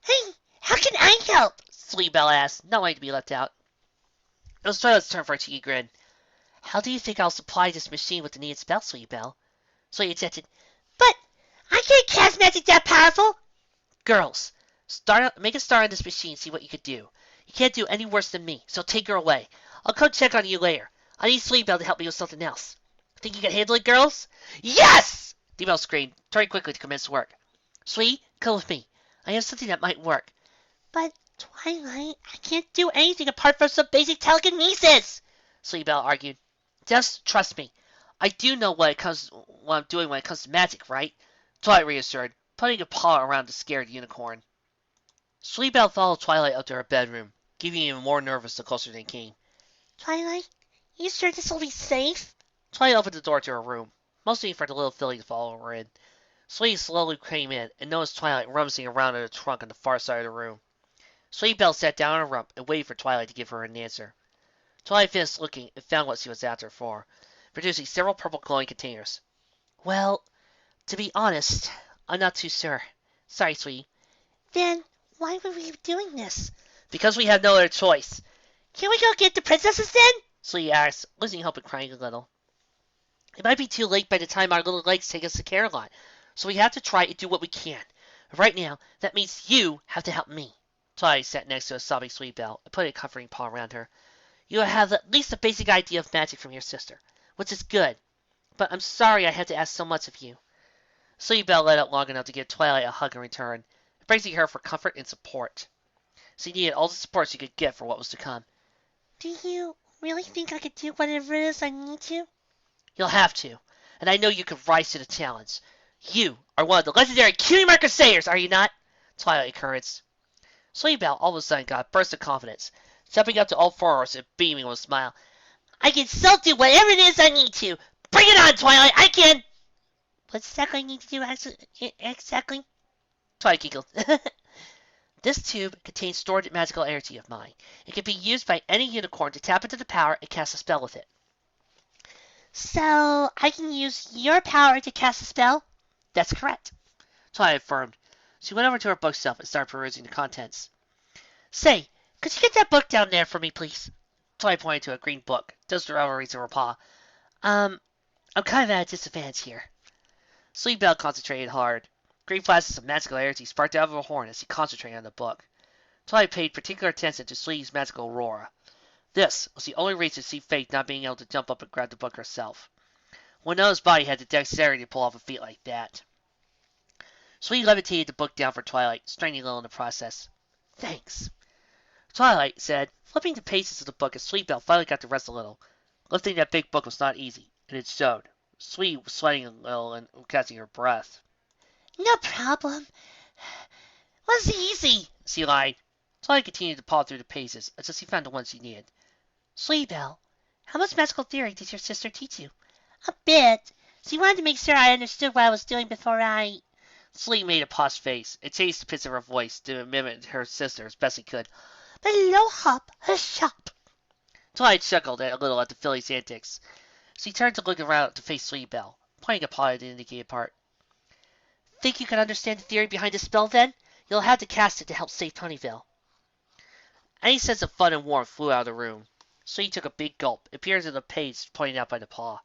Hey, how can I help? Sweetbelle asked, not wanting to be left out. It was Twilight's turn for a cheeky grin. How do you think I'll supply this machine with the needed spell, Sweetbelle? Sweet objected. But I can't cast magic that powerful. Girls, make a start on this machine, see what you can do. You can't do any worse than me, so take her away. I'll come check on you later. I need Sweetbelle to help me with something else. Think you can handle it, girls? Yes! Demel screamed, turning quickly to commence work. Sweet, come with me. I have something that might work. But, Twilight, I can't do anything apart from some basic telekinesis, Sweetbelle argued. Just trust me. I do know what I'm doing when it comes to magic, right? Twilight reassured, putting a paw around the scared unicorn. Sweetbelle followed Twilight up to her bedroom, getting even more nervous the closer they came. Twilight, you sure this will be safe? Twilight opened the door to her room, mostly for the little filly to follow her in. Sweetie slowly came in and noticed Twilight rummaging around in the trunk on the far side of the room. Sweetbelle sat down on her rump and waited for Twilight to give her an answer. Twilight finished looking and found what she was after for, producing several purple glowing containers. Well, to be honest, I'm not too sure. Sorry, sweetie. Then why were we doing this? Because we have no other choice. Can we go get the princesses then? Sweetie asked, losing hope and crying a little. It might be too late by the time our little legs take us to Canterlot, so we have to try and do what we can. Right now, that means you have to help me. Twilight sat next to a sobbing Sweetbelle and put a comforting paw around her. You have at least a basic idea of magic from your sister, which is good. But I'm sorry I had to ask so much of you. Sweetbelle let out long enough to give Twilight a hug in return, embracing her for comfort and support. She needed all the support she could get for what was to come. Do you really think I could do whatever it is I need to? You'll have to, and I know you can rise to the challenge. You are one of the legendary Cutie Mark Crusaders, are you not? Twilight encouraged. Sweetbelle all of a sudden got a burst of confidence, jumping up to all fours and beaming with a smile. I can still do whatever it is I need to. Bring it on, Twilight, I can! What exactly I need to do exactly? Twilight giggled. This tube contains stored magical energy of mine. It can be used by any unicorn to tap into the power and cast a spell with it. So, I can use your power to cast a spell? That's correct, Twilight affirmed. She went over to her bookshelf and started perusing the contents. Say, could you get that book down there for me, please? Twilight pointed to a green book, just around her reach of her paw. I'm kind of at a disadvantage here. Sweetbelle concentrated hard. Green flashes of magical energy sparked out of her horn as she concentrated on the book. Twilight paid particular attention to Sweetie's magical aurora. This was the only reason she faked not being able to jump up and grab the book herself. One else's body had the dexterity to pull off a feat like that. Sweetie levitated the book down for Twilight, straining a little in the process. Thanks, Twilight said, flipping the pages of the book as Sweetbelle finally got to rest a little. Lifting that big book was not easy, and it showed. Sweet was sweating a little and catching her breath. No problem. Was easy, she lied. Twilight continued to paw through the pages until she found the one she needed. Sweetbelle, how much magical theory did your sister teach you? A bit. She wanted to make sure I understood what I was doing before I... Sweet made a posh face and changed the pitch of her voice to mimic her sister as best he could. Below hop, a shop. Twilight chuckled a little at the filly's antics. She turned to look around to face Sweetbelle, pointing a paw at the indicated part. Think you can understand the theory behind the spell, then? You'll have to cast it to help save Ponyville. Any sense of fun and warmth flew out of the room. Sweet took a big gulp and peered into the page pointed out by the paw.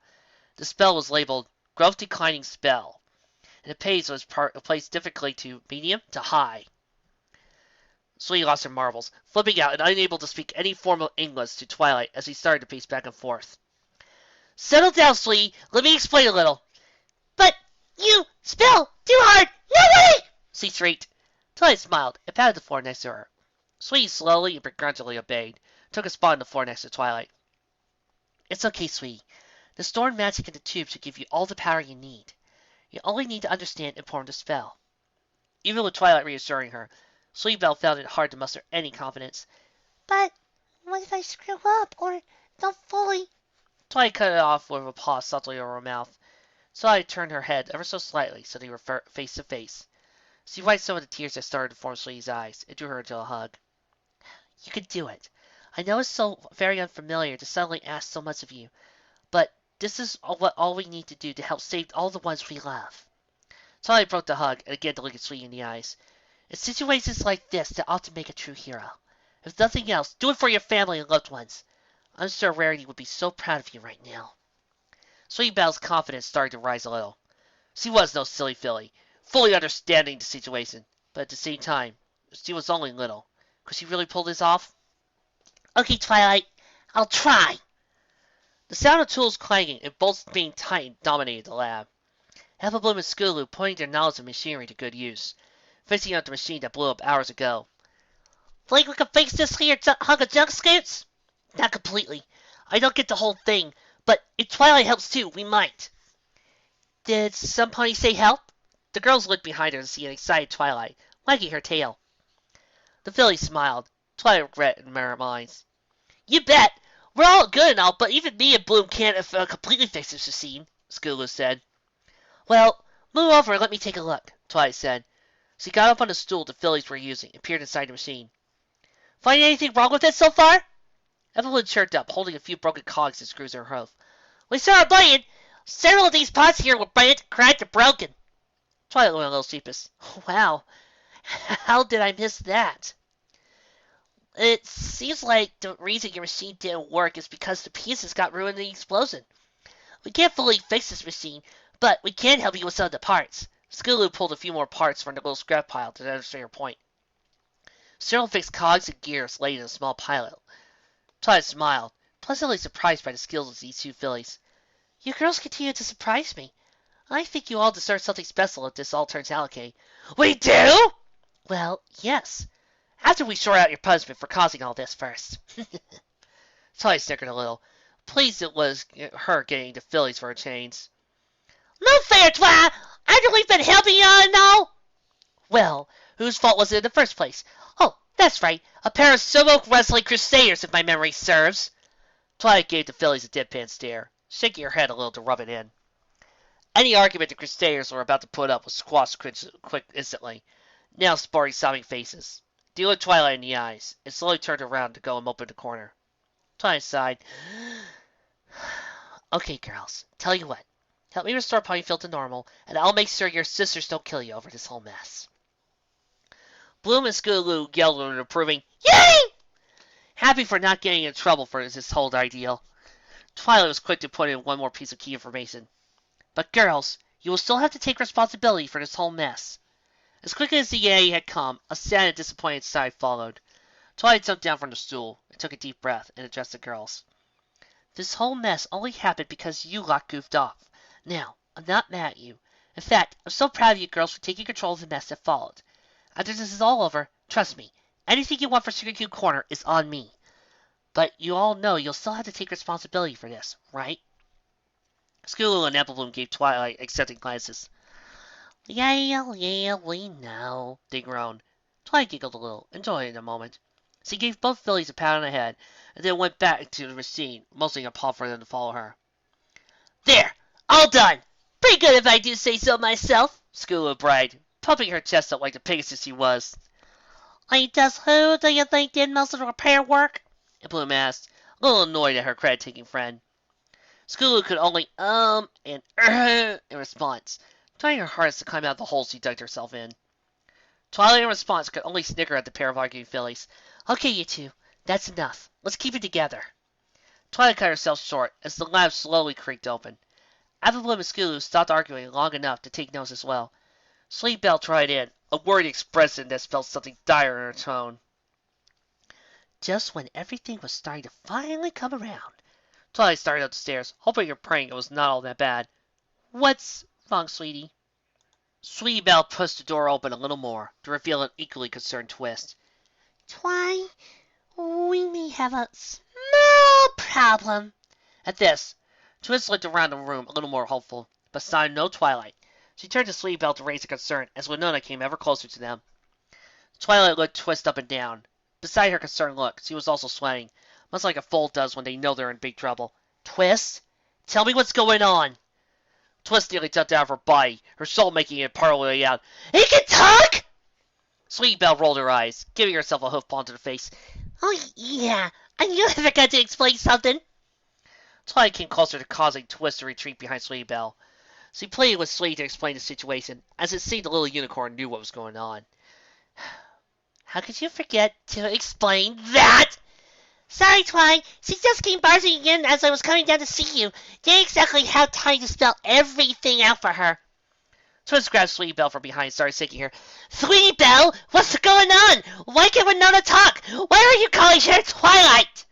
The spell was labeled Growth Declining Spell, and the page was placed difficulty to medium to high. Sweet lost her marbles, flipping out and unable to speak any form of English to Twilight as he started to pace back and forth. Settle down, Sweetie. Let me explain a little. But you spell too hard. No way! She shrieked. Twilight smiled and patted the floor next to her. Sweetie slowly and begrudgingly obeyed, took a spot on the floor next to Twilight. It's okay, Sweetie. The stored magic in the tube should give you all the power you need. You only need to understand and perform the spell. Even with Twilight reassuring her, Sweetbelle found it hard to muster any confidence. But what if I screw up or don't fully... Twilight cut it off with a paw subtly over her mouth. Twilight turned her head ever so slightly so they were face to face. She wiped some of the tears that started to form Sweetie's eyes and drew her into a hug. You can do it. I know it's so very unfamiliar to suddenly ask so much of you, but this is all we need to do to help save all the ones we love. Twilight broke the hug and again to look at Sweetie in the eyes. It's situations like this that ought to make a true hero. If nothing else, do it for your family and loved ones. I'm sure Rarity would be so proud of you right now. Sweetbelle's confidence started to rise a little. She was no silly filly, fully understanding the situation, but at the same time, she was only little. Could she really pull this off? Okay, Twilight, I'll try. The sound of tools clanging and bolts being tightened dominated the lab. Bloom and Scootaloo pointing their knowledge of machinery to good use, fixing up the machine that blew up hours ago. Think we can fix this here hunk of junk, Scoots? Not completely. I don't get the whole thing, but if Twilight helps too, we might. Did some pony say help? The girls looked behind her to see an excited Twilight, wagging her tail. The filly smiled. Twilight regret in her minds. You bet! We're all good and all, but even me and Bloom can't completely fix this machine, Scootaloo said. Well, move over and let me take a look, Twilight said. She got up on the stool the fillies were using and peered inside the machine. Find anything wrong with it so far? Evelyn chirped up, holding a few broken cogs and screws in her hoof. We saw a blade. Several of these pots here were bent, cracked, and broken. Twilight went a little sheepish. Wow. How did I miss that? It seems like the reason your machine didn't work is because the pieces got ruined in the explosion. We can't fully fix this machine, but we can help you with some of the parts. Scootaloo pulled a few more parts from the little scrap pile to demonstrate her point. Several fixed cogs and gears laid in a small pile. Twilight smiled, pleasantly surprised by the skills of these two fillies. You girls continue to surprise me. I think you all deserve something special if this all turns out okay. We do? Well, yes. After we sort out your punishment for causing all this first. Twilight snickered a little, pleased it was her getting the fillies for her chains. No fair, Twilight! After we've been helping you all know? Well, whose fault was it in the first place? Oh, that's right, a pair of Sumo Wrestling Crusaders, if my memory serves. Twilight gave the fillies a deadpan stare, shaking her head a little to rub it in. Any argument the Crusaders were about to put up was squashed quick instantly, now sporting sobbing faces. They looked Twilight in the eyes, and slowly turned around to go and mope in the corner. Twilight sighed. Okay, girls, tell you what. Help me restore Ponyville to normal, and I'll make sure your sisters don't kill you over this whole mess. Bloom and Scootaloo yelled in approving, Yay! Happy for not getting in trouble for this whole ideal. Twilight was quick to put in one more piece of key information. But girls, you will still have to take responsibility for this whole mess. As quickly as the yay had come, a sad and disappointed sigh followed. Twilight jumped down from the stool and took a deep breath and addressed the girls. This whole mess only happened because you lot goofed off. Now, I'm not mad at you. In fact, I'm so proud of you girls for taking control of the mess that followed. After this is all over, trust me, Anything you want for Sugar Cube Corner is on me. But you all know you'll still have to take responsibility for this, right? Scootaloo and Applebloom gave Twilight accepting glances. Yeah, we know, they groaned. Twilight giggled a little, enjoying it in a moment. She gave both fillies a pat on the head, and then went back to the machine, motioning a paw for them to follow her. There! All done! Pretty good if I do say so myself, Scootaloo bragged, pumping her chest up like the Pegasus she was. Just who do you think did most of the repair work? Bloom asked, a little annoyed at her credit-taking friend. Scootaloo could only and in response, trying her hardest to climb out of the hole she dug herself in. Twilight, in response, could only snicker at the pair of arguing fillies. Okay, you two. That's enough. Let's keep it together. Twilight cut herself short as the lab slowly creaked open. Applebloom and Scootaloo stopped arguing long enough to take notice as well. Sweet Belle tried in, a worried expression that spelled something dire in her tone. Just when everything was starting to finally come around, Twilight started up the stairs, hoping and praying it was not all that bad. What's wrong, sweetie? Sweetie Belle pushed the door open a little more to reveal an equally concerned Twist. Twi, we may have a small problem. At this, Twist looked around the room a little more hopeful, but saw no Twilight. She turned to Sweetie Belle to raise a concern as Winona came ever closer to them. Twilight looked Twist up and down. Beside her concerned look, she was also sweating, much like a foal does when they know they're in big trouble. Twist, tell me what's going on. Twist nearly jumped out of her body, her soul making it partly out. He can talk! Sweetie Belle rolled her eyes, giving herself a hoof palm to the face. Oh, yeah, I knew I forgot to explain something. Twilight came closer to causing Twist to retreat behind Sweetie Belle. She pleaded with Sweetie to explain the situation, as it seemed the little unicorn knew what was going on. How could you forget to explain that? Sorry, Twi. She just came barging in as I was coming down to see you. Didn't exactly have time to spell everything out for her. Twist grabbed Sweetie Belle from behind and started shaking her. Sweetie Belle, what's going on? Why can't Winona talk? Why are you calling her Twilight?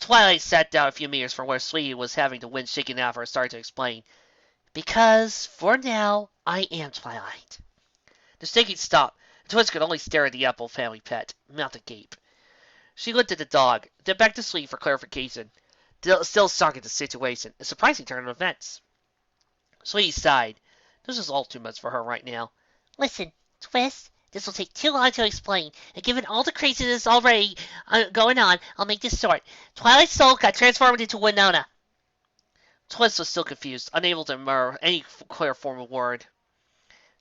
Twilight sat down a few meters from where Sweetie was having the wind shaking out of her and started to explain. Because, for now, I am Twilight. The shaking stopped. Twist could only stare at the Apple family pet, mouth agape. She looked at the dog, then back to Sweetie for clarification. Still shocked at the situation, a surprising turn of events. Sweetie sighed. This is all too much for her right now. Listen, Twist, this will take too long to explain, and given all the craziness already going on, I'll make this short. Twilight's soul got transformed into Winona. Twist was still confused, unable to murmur any clear form of word.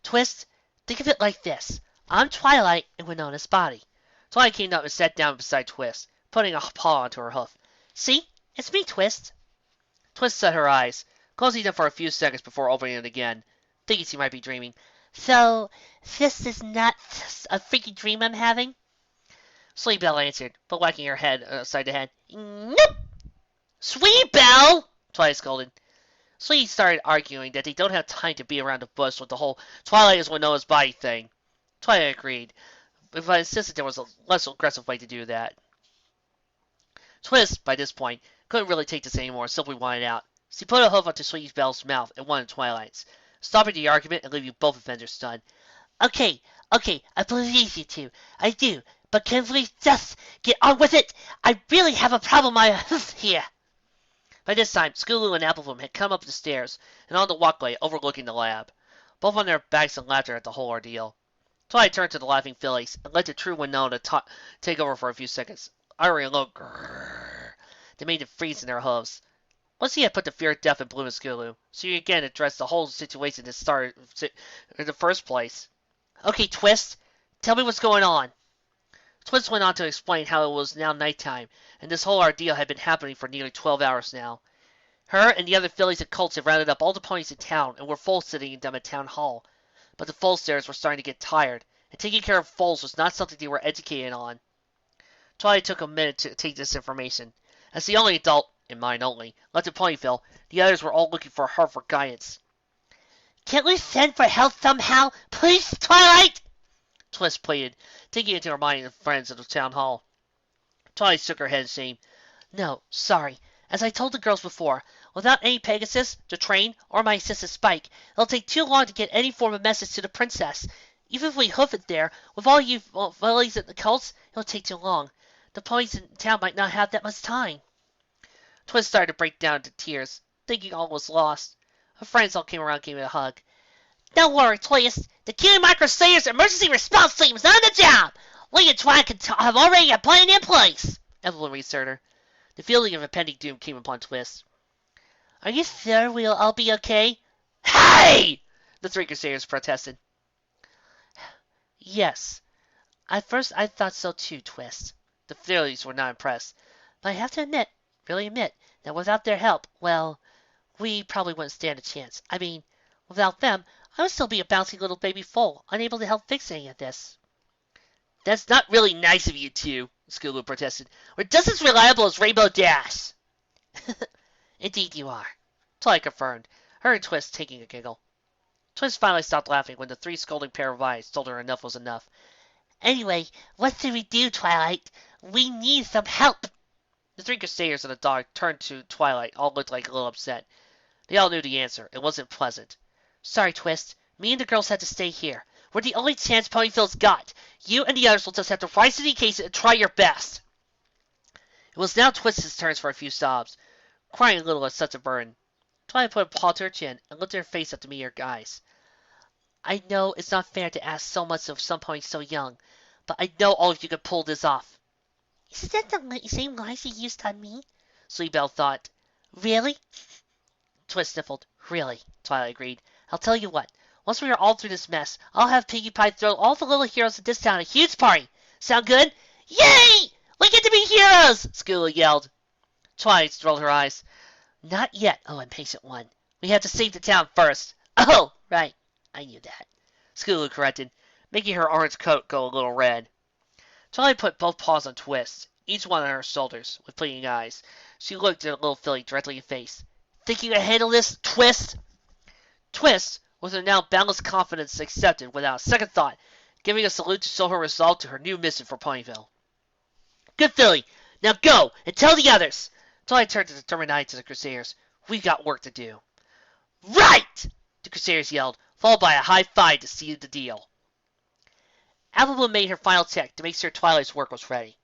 Twist, think of it like this. I'm Twilight in Winona's body. Twilight came up and sat down beside Twist, putting a paw onto her hoof. See? It's me, Twist. Twist shut her eyes, closing them for a few seconds before opening them again, thinking she might be dreaming. So, this is not a freaky dream I'm having? Sweetie Belle answered, but wagging her head side to head. Nope! Sweetie Belle! Twilight scolded. Sweetie started arguing that they don't have time to be around the bush with the whole Twilight is Winona's body thing. Twilight agreed, but insisted there was a less aggressive way to do that. Twist, by this point, couldn't really take this anymore and simply wanted out. She put a hoof onto Sweetie Belle's mouth and one in Twilight's, stopping the argument and leaving both offenders stunned. Okay, I believe you two. I do, but can we just get on with it? I really have a problem here. By this time, Scootaloo and Applebloom had come up the stairs and on the walkway overlooking the lab, both on their backs in laughter at the whole ordeal. Twilight turned to the laughing fillies and let the true Winona take over for a few seconds, uttering a low grrrr that made them freeze in their hooves. Once he had put the fear of death in Bloom and Scootaloo, she again addressed the whole situation that started in the first place. Okay, Twist, tell me what's going on. Twist went on to explain how it was now nighttime, and this whole ordeal had been happening for nearly 12 hours now. Her and the other fillies and colts had rounded up all the ponies in town and were foal sitting them at town hall. But the foal stairs were starting to get tired, and taking care of foals was not something they were educated on. Twilight took a minute to take this information. As the only adult, in mind only, left in Ponyville, the others were all looking for her for guidance. Can't we send for help somehow? Please, Twilight! Twist pleaded, taking into her mind the friends at the town hall. Twilight shook her head in shame. No, sorry. As I told the girls before, without any Pegasus to train or my assistant Spike, it'll take too long to get any form of message to the princess. Even if we hoof it there, with all you fillies and the colts, it'll take too long. The ponies in town might not have that much time. Twist started to break down into tears, thinking all was lost. Her friends all came around and gave her a hug. Don't worry, Twist. The Cutie Mark Crusaders emergency response team is on the job. We and Twilight have already a plan in place. Evelyn reassured her. The feeling of impending doom came upon Twist. Are you sure we'll all be okay? Hey! The three Crusaders protested. Yes. At first I thought so too, Twist. The fillies were not impressed. But I have to really admit, that without their help, well, we probably wouldn't stand a chance. I mean, without them, I would still be a bouncy little baby foal, unable to help fix any of this. That's not really nice of you two, Skulu protested. We're just as reliable as Rainbow Dash. Indeed you are, Twilight confirmed, her and Twist taking a giggle. Twist finally stopped laughing when the three scolding pair of eyes told her enough was enough. Anyway, what should we do, Twilight? We need some help. The three Crusaders and the dog turned to Twilight, all looked like a little upset. They all knew the answer. It wasn't pleasant. Sorry, Twist. Me and the girls had to stay here. We're the only chance Ponyville's got. You and the others will just have to rise to the occasion and try your best. It was now Twist's turn for a few sobs, crying a little at such a burden. Twilight put a paw to her chin and lifted her face up to meet her eyes. I know it's not fair to ask so much of some ponies so young, but I know all of you can pull this off. Isn't that the same lies you used on me? Sweetbelle thought. Really? Twist sniffled. Really, Twilight agreed. I'll tell you what. Once we are all through this mess, I'll have Piggy Pie throw all the little heroes in this town a huge party. Sound good? Yay! We get to be heroes! Skula yelled. Twilight rolled her eyes. Not yet, oh impatient one. We have to save the town first. Oh, right. I knew that. Skulu corrected, making her orange coat go a little red. Twilight put both paws on Twist, each one on her shoulders, with pleading eyes. She looked at the little filly directly in the face. Think you can handle this, Twist? Twist, with her now boundless confidence, accepted without a second thought, giving a salute to show her resolve to her new mission for Ponyville. Good filly. Now go and tell the others. Twilight turned a determined eye to the Crusaders. We've got work to do. Right! The Crusaders yelled, followed by a high five to seal the deal. Applebloom made her final check to make sure Twilight's work was ready.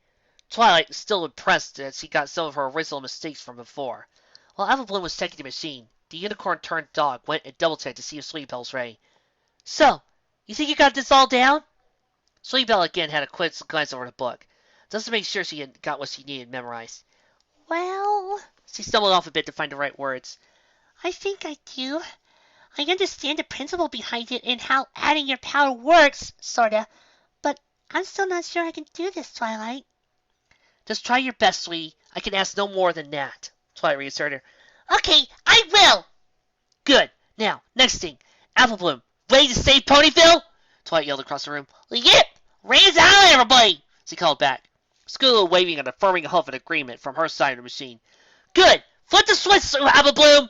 Twilight was still impressed that she got some of her original mistakes from before. While Applebloom was checking the machine, the unicorn-turned dog went and double-checked to see if Sweetbelle was ready. So, you think you got this all down? Sweetbelle again had a quick glance over the book, just to make sure she had got what she needed memorized. Well, she stumbled off a bit to find the right words. I think I do. I understand the principle behind it and how adding your power works, sorta. But I'm still not sure I can do this, Twilight. Just try your best, sweetie. I can ask no more than that, Twilight reassured her. Okay, I will! Good. Now, next thing. Applebloom, ready to save Ponyville? Twilight yelled across the room. Yep! Raise out, everybody! She called back. Skula waving an affirming huff in agreement from her side of the machine. Good! Flip the switch, Applebloom!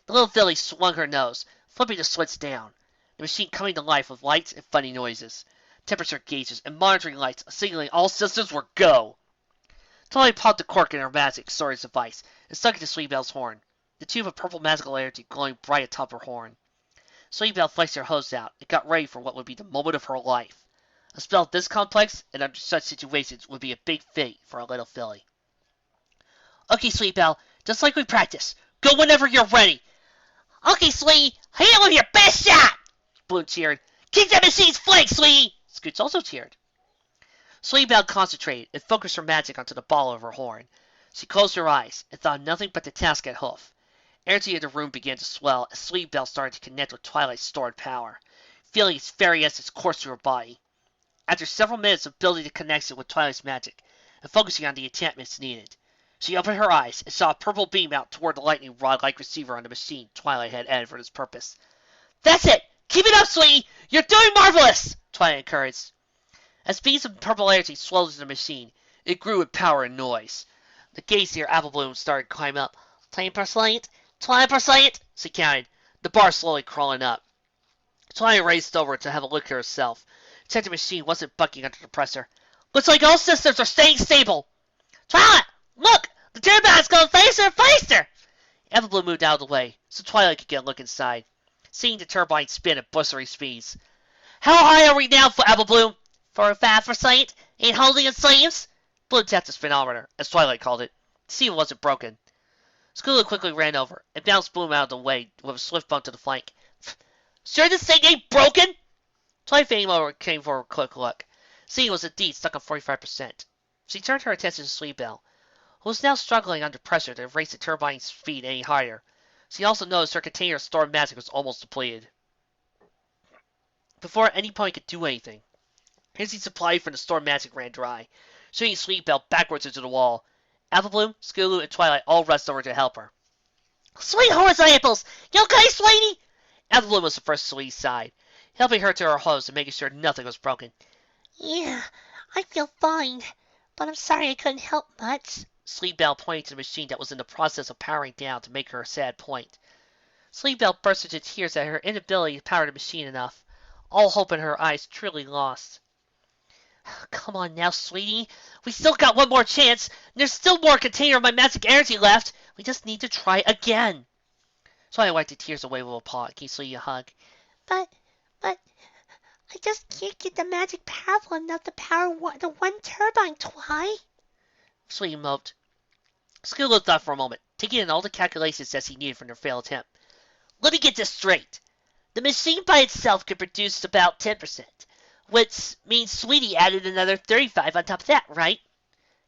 The little filly swung her nose, flipping the switch down, the machine coming to life with lights and funny noises, temperature gauges, and monitoring lights signaling all systems were go. Twilight popped the cork in her magic storage device and stuck it to Sweetbelle's horn, the tube of purple magical energy glowing bright atop her horn. Sweetbelle flexed her hose out and got ready for what would be the moment of her life. A spell this complex and under such situations would be a big feat for a little filly. Okay, Sweetbelle, just like we practiced. Go whenever you're ready. Okay, sweetie, hit it with your best shot! Bloom cheered. Kick that machine's flank, sweetie! Scoots also cheered. Sweetbelle concentrated and focused her magic onto the ball of her horn. She closed her eyes and thought of nothing but the task at hoof. Energy in the room began to swell as Sweetbelle started to connect with Twilight's stored power, feeling its fairy essence course through her body. After several minutes of building the connection with Twilight's magic and focusing on the enchantments needed, she opened her eyes and saw a purple beam out toward the lightning rod-like receiver on the machine Twilight had added for this purpose. That's it! Keep it up, sweetie! You're doing marvelous! Twilight encouraged. As beams of purple energy swelled into the machine, it grew in power and noise. The gates near Applebloom started to climb up. 10%, 20%, she counted, the bar slowly crawling up. Twilight raced over to have a look at herself. Checked the machine wasn't bucking under the pressure. Looks like all systems are staying stable. Twilight, look! The turbine's going faster and faster! Applebloom moved out of the way, so Twilight could get a look inside, seeing the turbine spin at bustling speeds. How high are we now, for Apple Bloom? 45%? Ain't holding its sleeves? Bloom tapped the speedometer, as Twilight called it, to see if it wasn't broken. Skulu quickly ran over and bounced Bloom out of the way with a swift bump to the flank. Sure this thing ain't broken? Twilight came for a quick look. Seeing it was indeed stuck on 45%. She turned her attention to Sweetbelle, who was now struggling under pressure to raise the turbine's speed any higher. She also noticed her container of storm magic was almost depleted. Before any point could do anything, his supply from the storm magic ran dry, shooting Sweetbelle backwards into the wall. Applebloom, Skulu, and Twilight all rushed over to help her. Sweet horse apples! You okay, sweetie? Applebloom was the first to Sweetie's side, helping her to her hose and making sure nothing was broken. Yeah, I feel fine, but I'm sorry I couldn't help much. Sweetbelle pointed to the machine that was in the process of powering down to make her a sad point. Sweetbelle burst into tears at her inability to power the machine enough, all hope in her eyes truly lost. Come on now, sweetie. We still got one more chance. There's still more container of my magic energy left. We just need to try again. Twilight wiped the tears away with a paw and gave Sweetie a hug. But, I just can't get the magic powerful enough to power the one turbine, Twi. Sweetie moped. Skulu thought for a moment, taking in all the calculations that he needed from their failed attempt. Let me get this straight. The machine by itself could produce about 10%, which means Sweetie added another 35 on top of that, right?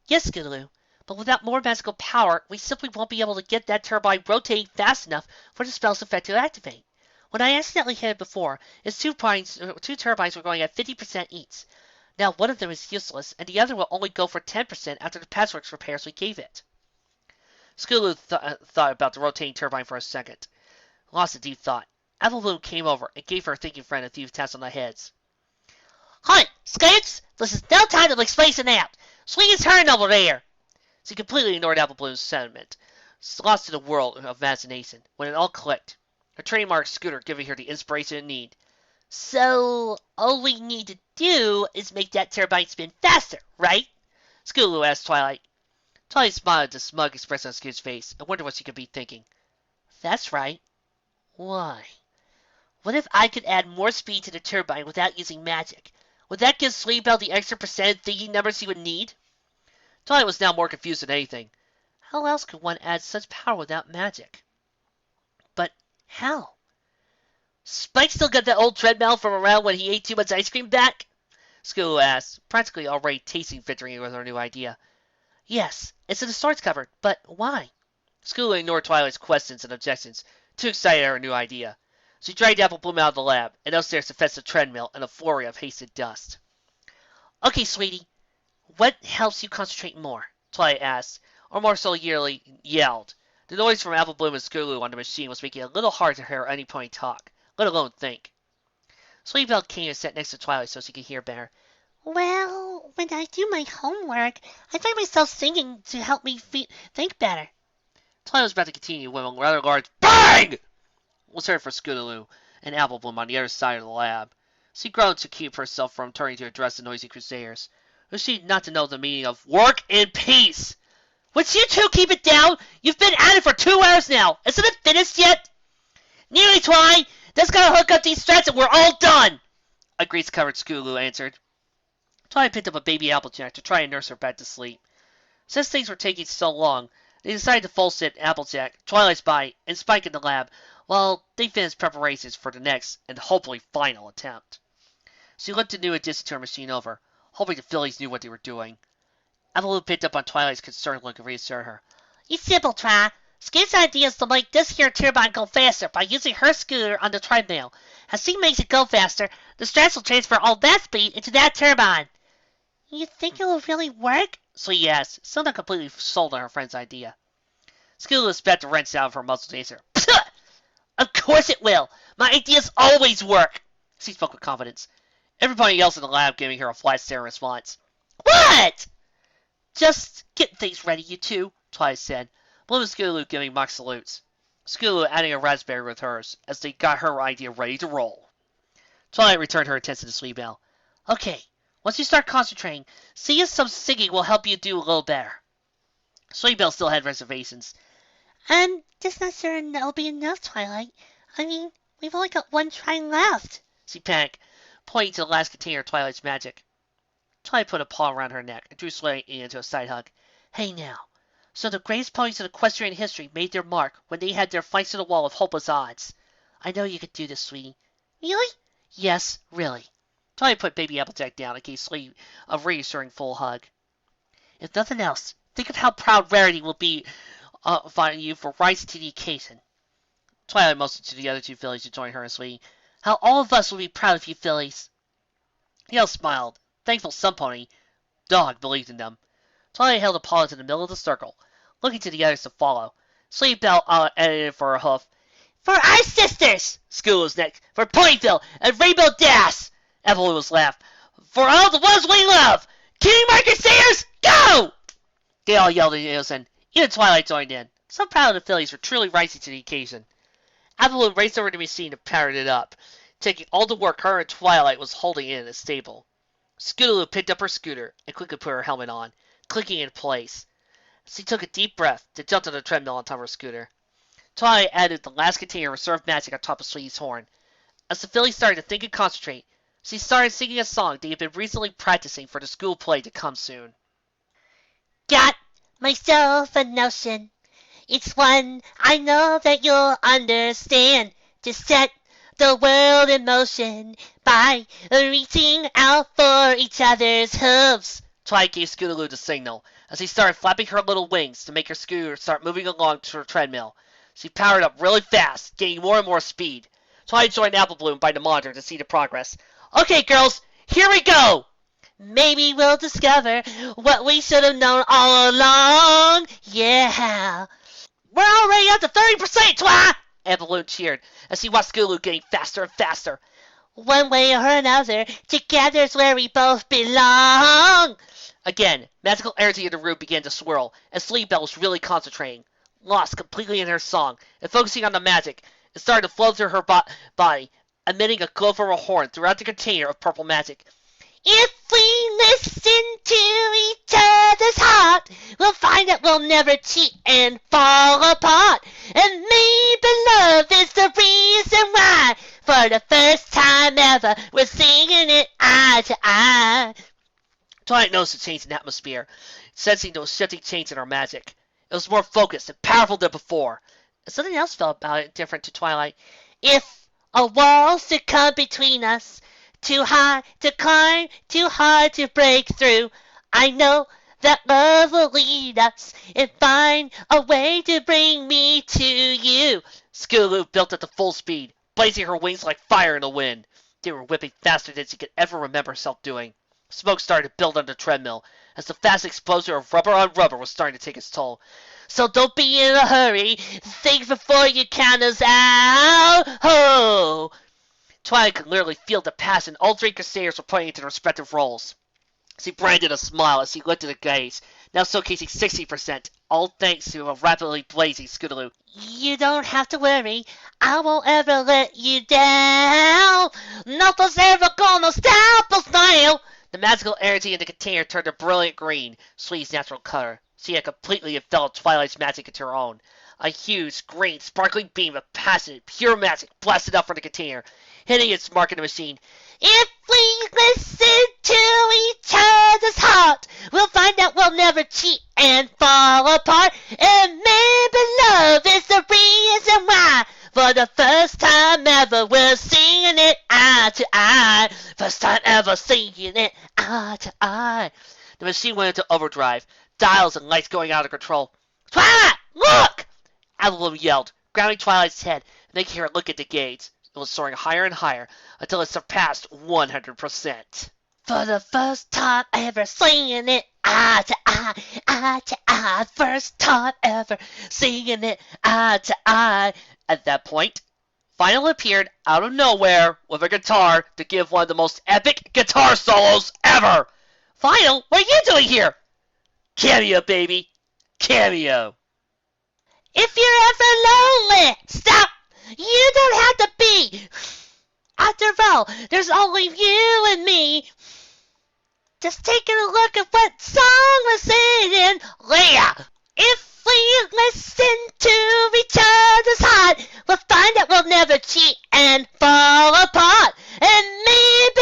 Yes, Skulu, but without more magical power, we simply won't be able to get that turbine rotating fast enough for the spell's effect to activate. When I accidentally hit it before, its two turbines were going at 50% each. Now one of them is useless, and the other will only go for 10% after the patchwork repairs we gave it. Skulu thought about the rotating turbine for a second. Lost in deep thought. Applebloom came over and gave her thinking friend a few taps on the heads. Hunt, Skates, this is no time to be spacing out. Swing his turn over there. She completely ignored Applebloom's sentiment, lost in a world of imagination, when it all clicked. Her trademark scooter giving her the inspiration it needed. So, all we need to do is make that turbine spin faster, right? Skulu asked Twilight. Twilight smiled at the smug expression on Skulu's face and wondered what she could be thinking. That's right. Why? What if I could add more speed to the turbine without using magic? Would that give Sweetbelle the extra percentage thinking numbers he would need? Twilight was now more confused than anything. How else could one add such power without magic? But how? Spike still got that old treadmill from around when he ate too much ice cream back? Skulu asked, practically already tasting victory with her new idea. Yes, it's in the storage cupboard, but why? Skulu ignored Twilight's questions and objections, too excited at her new idea. She dragged Applebloom out of the lab and upstairs to fetch the treadmill in a flurry of hasted dust. Okay, sweetie, what helps you concentrate more? Twilight asked, or more so yelled. The noise from Applebloom and Skulu on the machine was making it a little hard to hear anypony talk, let alone think. Sweetbelle came and sat next to Twilight so she could hear better. Well, when I do my homework, I find myself singing to help me think better. Twilight was about to continue when a rather large BANG was heard from Skulu and Applebloom on the other side of the lab. She groaned to keep herself from turning to address the noisy Crusaders, who seemed not to know the meaning of work in peace. Would you two keep it down? You've been at it for 2 hours now. Isn't it finished yet? Nearly, Twi. Just gotta hook up these straps and we're all done. A grease-covered Skulu answered. Twilight picked up a baby Applejack to try and nurse her back to sleep. Since things were taking so long, they decided to full sit Applejack, Twilight's body, and Spike in the lab while they finished preparations for the next and hopefully final attempt. She looked the new addition to her machine over, hoping the fillies knew what they were doing. Applebloom picked up on Twilight's concerned look and reassured her. It's simple, Twi. Skip's idea is to make this here turbine go faster by using her scooter on the treadmill. As she makes it go faster, the straps will transfer all that speed into that turbine. You think it will really work? Sweetie asked, still not completely sold on her friend's idea. Skulu spat the wrench out of her muzzled answer. Of course it will. My ideas always work. She spoke with confidence. Everybody else in the lab giving her a flat stare in response. What? Just getting things ready, you two, Twilight said, Bloom and Skulu giving mock salutes. Skulu adding a raspberry with hers, as they got her idea ready to roll. Twilight returned her attention to Sweetbelle. Okay, once you start concentrating, see if some singing will help you do a little better. Sweetbelle still had reservations. I'm just not sure it'll be enough, Twilight. I mean, we've only got one try left. She panicked, pointing to the last container of Twilight's magic. Twilight put a paw around her neck and drew Slay into a side hug. Hey now. So the greatest ponies in equestrian history made their mark when they had their fights to the wall of hopeless odds. I know you could do this, sweetie. Really? Yes, really. Twilight put Baby Applejack down and gave Slay a reassuring full hug. If nothing else, think of how proud Rarity will be of you for rising to the occasion. Twilight motioned to the other two fillies to join her and Sweetie. How all of us will be proud of you, fillies. Yale smiled. Thankful some pony, Dog, believed in them. Twilight held a paw into the middle of the circle, looking to the others to follow. Sweetie Belle edited for her hoof. For our sisters! School was next. For Ponyville and Rainbow Dash! Evelyn was laughed. For all the ones we love! Cutie Mark Crusaders, go! They all yelled in unison. Even Twilight joined in. So proud of the fillies for truly rising to the occasion. Evelyn raced over to the machine and powered it up, taking all the work her and Twilight was holding in the stable. Scootaloo picked up her scooter and quickly put her helmet on, clicking in place. She took a deep breath, then jumped on the treadmill on top of her scooter. Twilight added the last container of reserved magic on top of Sweetie's horn. As the filly started to think and concentrate, she started singing a song they had been recently practicing for the school play to come soon. Got myself a notion. It's one I know that you'll understand. To set the world in motion by reaching out for each other's hooves. Twilight gave Scootaloo the signal as he started flapping her little wings to make her scooter start moving along to her treadmill. She powered up really fast, gaining more and more speed. Twilight joined Apple Bloom by the monitor to see the progress. Okay, girls, here we go! Maybe we'll discover what we should have known all along. Yeah. We're already up to 30%, Twilight! Apple Bloom cheered as he watched Scootaloo getting faster and faster. One way or another, together's where we both belong. Again, magical energy in the room began to swirl, and Sleep Bell was really concentrating. Lost completely in her song, and focusing on the magic, it started to flow through her body, emitting a glow from her horn throughout the container of purple magic. If we listen to each other's heart, we'll find that we'll never cheat and fall apart. And maybe love is the reason why, for the first time ever, we're singing it eye to eye. Twilight noticed a change in atmosphere, sensing those shifting change in her magic. It was more focused and powerful than before. And something else felt about it different to Twilight. If a wall should come between us, too high to climb, too hard to break through, I know that love will lead us and find a way to bring me to you. Scootaloo built at the full speed, blazing her wings like fire in the wind. They were whipping faster than she could ever remember herself doing. Smoke started to build on the treadmill, as the fast explosion of rubber on rubber was starting to take its toll. So don't be in a hurry. Think before you count us out. Ho! Twilight could literally feel the passion all three Crusaders were putting into their respective roles. She branded a smile as she lifted a gaze, now showcasing 60%, all thanks to a rapidly blazing Scootaloo. You don't have to worry. I won't ever let you down. Nothing's ever gonna stop us now. The magical energy in the container turned a brilliant green, Sweetie's natural color. She had completely enveloped Twilight's magic into her own. A huge, green, sparkling beam of passionate, pure magic blasted out from the container, hitting its mark in the machine. If we listen to each other's heart, we'll find that we'll never cheat and fall apart. And maybe love is the reason why, for the first time ever, we're singing it eye to eye. First time ever singing it eye to eye. The machine went into overdrive, dials and lights going out of control. Twilight, look! Avalon yelled, grabbing Twilight's head and making her look at the gauge. It was soaring higher and higher until it surpassed 100%. For the first time ever, singing it eye to eye, eye to eye. First time ever, singing it eye to eye. At that point, Final appeared out of nowhere with a guitar to give one of the most epic guitar solos ever. Final, what are you doing here? Cameo, baby. Cameo. If you're ever lonely, stop. You don't have to be. After all, there's only you and me. Just taking a look at what song we're singing. Leah, if we listen to each other's heart, we'll find that we'll never cheat and fall apart. And maybe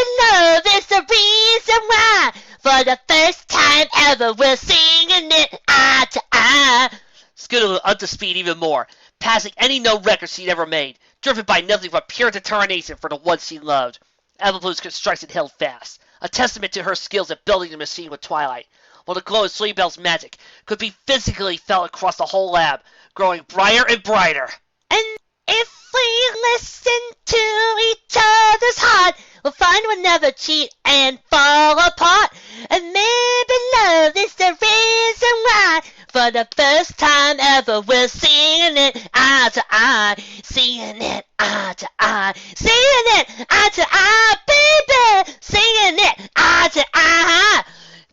For the first time ever, we're singing it eye to eye. Scootaloo upped the speed even more, passing any known record she'd ever made, driven by nothing but pure determination for the one she loved. Apple construction held fast, a testament to her skills at building the machine with Twilight, while the glow of Sleepy's magic could be physically felt across the whole lab, growing brighter and brighter. And if we listen to each other's heart, we'll find we'll never cheat and fall apart. And maybe love is the reason why, for the first time ever, we're singing it eye to eye, singing it eye to eye, singing it eye to eye, baby, singing it eye to eye.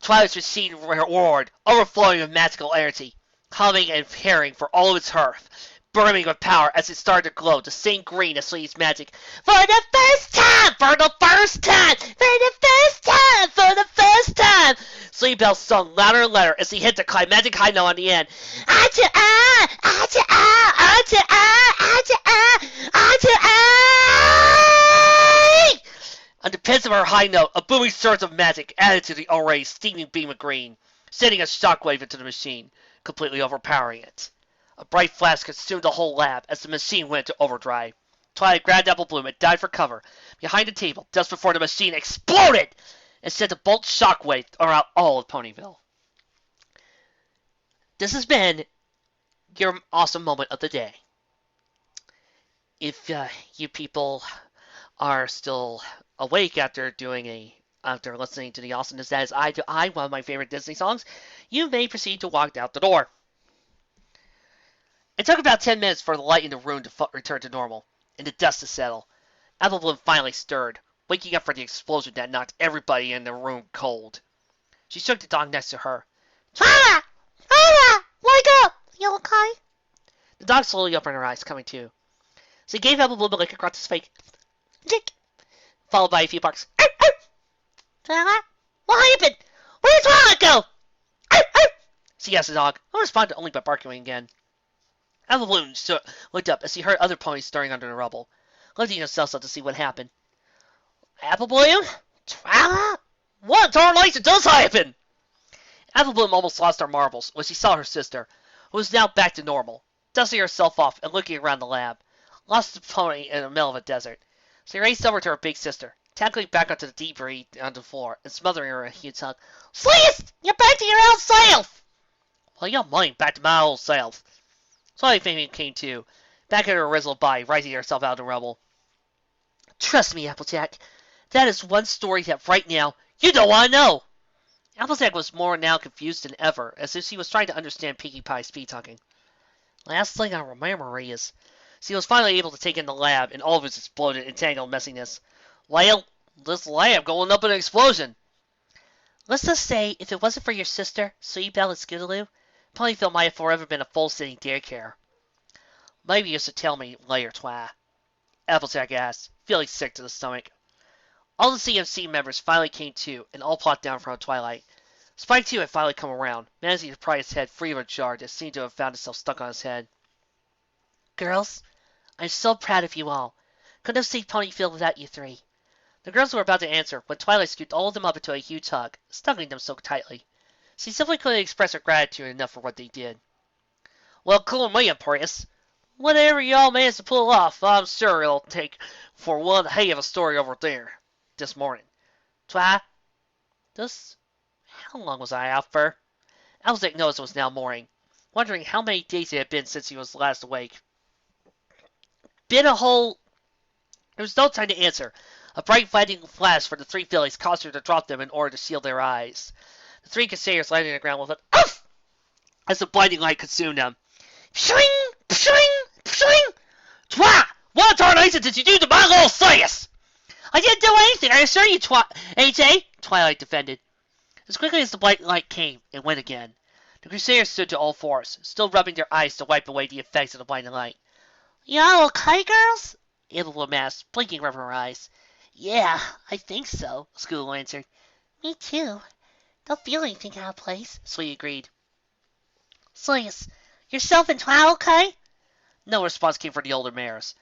Twilight's machine roared, overflowing with magical energy, humming and purring for all of its hearth, burning with power as it started to glow the same green as Sleepy's magic. For the first time, for the first time, for the first time, for the first time. Sleepy sung louder and louder as he hit the climactic high note on the end. Eye to eye, eye to eye, eye to eye, eye to eye, eye to eye. On the pitch of her high note, a booming surge of magic added to the already steaming beam of green, sending a shockwave into the machine, completely overpowering it. A bright flash consumed the whole lab as the machine went into overdrive. Twilight grabbed Apple Bloom and dived for cover behind the table just before the machine exploded and sent a bolt shockwave around all of Ponyville. This has been your awesome moment of the day. If you people are still awake after listening to the awesomeness that is Eye to Eye, one of my favorite Disney songs, you may proceed to walk out the door. It took about 10 minutes for the light in the room to return to normal, and the dust to settle. Apple Bloom finally stirred, waking up from the explosion that knocked everybody in the room cold. She shook the dog next to her. Twilight! Twilight! Wake up! You okay? The dog slowly opened her eyes, coming to. She gave Apple Bloom a lick across his face, followed by a few barks. Twilight? What happened? Where did Twilight go? She asked the dog, who responded only by barking again. Apple Bloom looked up as he heard other ponies stirring under the rubble, lifting himself up to see what happened. Apple Bloom? Twilight? What tarnation does happen? Apple Bloom almost lost her marbles when she saw her sister, who was now back to normal, dusting herself off and looking around the lab, lost the pony in the middle of a desert. She raced over to her big sister, tackling back onto the debris on the floor and smothering her in a huge hug. Sleest! You're back to your old self! Well, you're mine back to my old self. Slowly Fabian came to, back at her original body, rising herself out of the rubble. Trust me, Applejack, that is one story that right now you don't want to know. Applejack was more now confused than ever, as if she was trying to understand Pinkie Pie's speed-talking. Last thing I remember is, she was finally able to take in the lab and all of its exploded, entangled messiness. Well, this lab going up in an explosion. Let's just say, if it wasn't for your sister, Sweetbelle and Scootaloo, Ponyville might have forever been a full-sitting daycare. Maybe you should tell me later, Twi. Applejack asked, feeling sick to the stomach. All the CMC members finally came to, and all plopped down in front of Twilight. Spike, too, had finally come around, managing to pry his head free of a jar that seemed to have found itself stuck on his head. Girls, I'm so proud of you all. Couldn't have seen Ponyville without you three. The girls were about to answer when Twilight scooped all of them up into a huge hug, snuggling them so tightly. She simply couldn't express her gratitude enough for what they did. Well, cool me, Empress. Whatever y'all managed to pull off, I'm sure it'll take for one hey of a story over there this morning. Twi, how long was I out for? Applejack noticed it was now morning, wondering how many days it had been since he was last awake. Been a whole... There was no time to answer. A bright lightning flash for the three fillies caused her to drop them in order to shield their eyes. The three Crusaders landed on the ground with an oof as the blinding light consumed them. Pshing! Pshing! Pshing! Twa! What tarnation did you do to my little Celestia? I didn't do anything, I assure you, AJ! Twilight defended. As quickly as the bright light came, it went again. The Crusaders stood to all fours, still rubbing their eyes to wipe away the effects of the blinding light. Y'all okay, girls? Annabelle asked, blinking from her eyes. Yeah, I think so, Scootaloo answered. Me too. Don't feel anything out of place, Sweet agreed. Celestia, yourself and Twi okay? No response came from the older mares.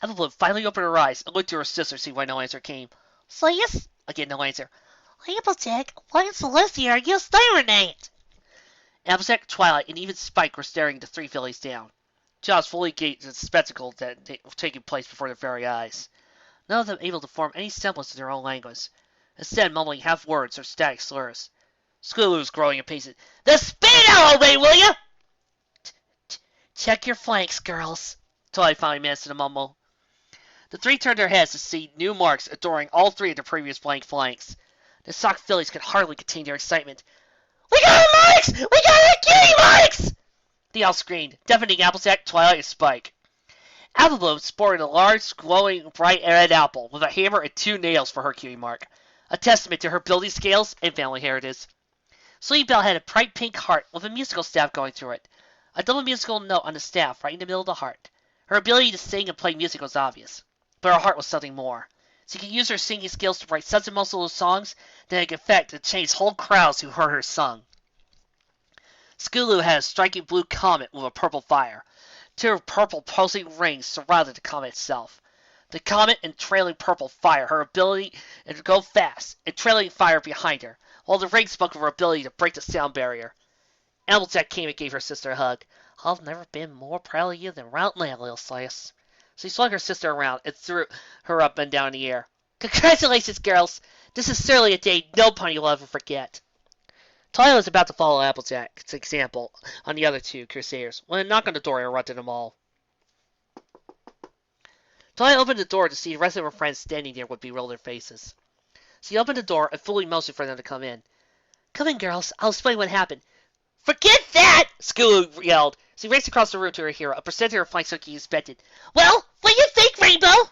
Annabelle finally opened her eyes and looked to her sister to see why no answer came. Celestia? Again, no answer. Applejack, why in Celestia are you staring at? Applejack, Twilight, and even Spike were staring the three fillies down. Jaws fully gazed at the spectacle that was taking place before their very eyes. None of them able to form any semblance to their own language. Instead, mumbling half words or static slurs. Scootaloo was growing impatient. "The speed elevate, will you?" Check your flanks, girls. Twilight finally managed to mumble. The three turned their heads to see new marks adoring all three of their previous blank flanks. The shocked fillies could hardly contain their excitement. "We got our marks! We got our cutie marks!" They all screamed, deafening Applejack, Twilight, and Spike. Applebloom sported a large, glowing, bright red apple with a hammer and 2 nails for her cutie mark, a testament to her building scales and family heritage. Sleepy Belle had a bright pink heart with a musical staff going through it, a double musical note on the staff right in the middle of the heart. Her ability to sing and play music was obvious, but her heart was something more. She could use her singing skills to write such emotional songs that it could affect and change whole crowds who heard her sung. Scootaloo had a striking blue comet with a purple fire. 2 purple pulsing rings surrounded the comet itself. The comet and trailing purple fire, her ability to go fast, and trailing fire behind her, while the rings spoke of her ability to break the sound barrier. Applejack came and gave her sister a hug. "I've never been more proud of you than right now, little sis." She swung her sister around and threw her up and down in the air. "Congratulations, girls! This is certainly a day no pony will ever forget." Twilight was about to follow Applejack's example on the other 2 Crusaders when a knock on the door interrupted them all. Twilight opened the door to see the rest of her friends standing there with bewildered faces. She opened the door and fully motioned for them to come in. "Come in, girls. I'll explain what happened." "Forget that!" Scootaloo yelled. She raced across the room to her hero, a percentage of her flanks looking inspected. "Well, what do you think, Rainbow?"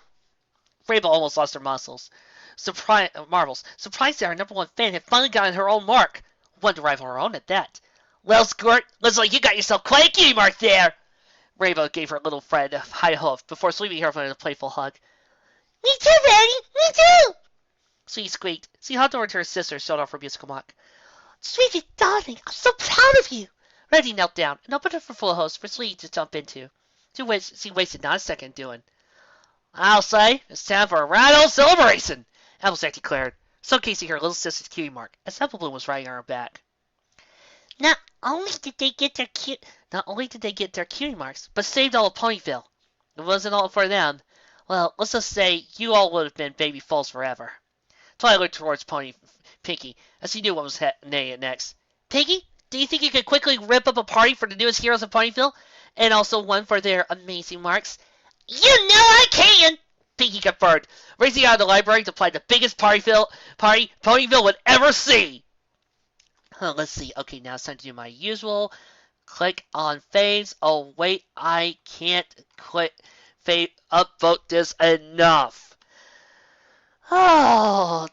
Rainbow almost lost her marbles. Surprised that our number 1 fan had finally gotten her own mark. One to rival her own at that. "Well, Squirt, looks like you got yourself quite a cutie mark there." Rainbow gave her little friend a high hoof before sweeping her in a playful hug. "Me too, Daddy! Me too!" She squeaked. She hugged over to her sister and showed off her musical mark. "Sweetie, darling, I'm so proud of you." Reddy knelt down and opened her for full host for Sweetie to jump into, to which she wasted not a second doing. "I'll say it's time for a right old celebration," Applejack declared, showcasing her little sister's cutie mark as Applebloom was riding on her back. Not only did they get their cutie marks, but saved all of Ponyville. If it wasn't all for them, well, let's just say you all would have been baby foals forever. Twilight looked towards Pinky, as she knew what was next. "Pinky, do you think you could quickly rip up a party for the newest heroes of Ponyville, and also one for their amazing marks?" "You know I can!" Pinky confirmed, racing out of the library to plan the biggest party Ponyville would ever see. Let's see. Okay, now it's time to do my usual. Click on faves. Oh, wait, I can't click upvote this enough. Oh,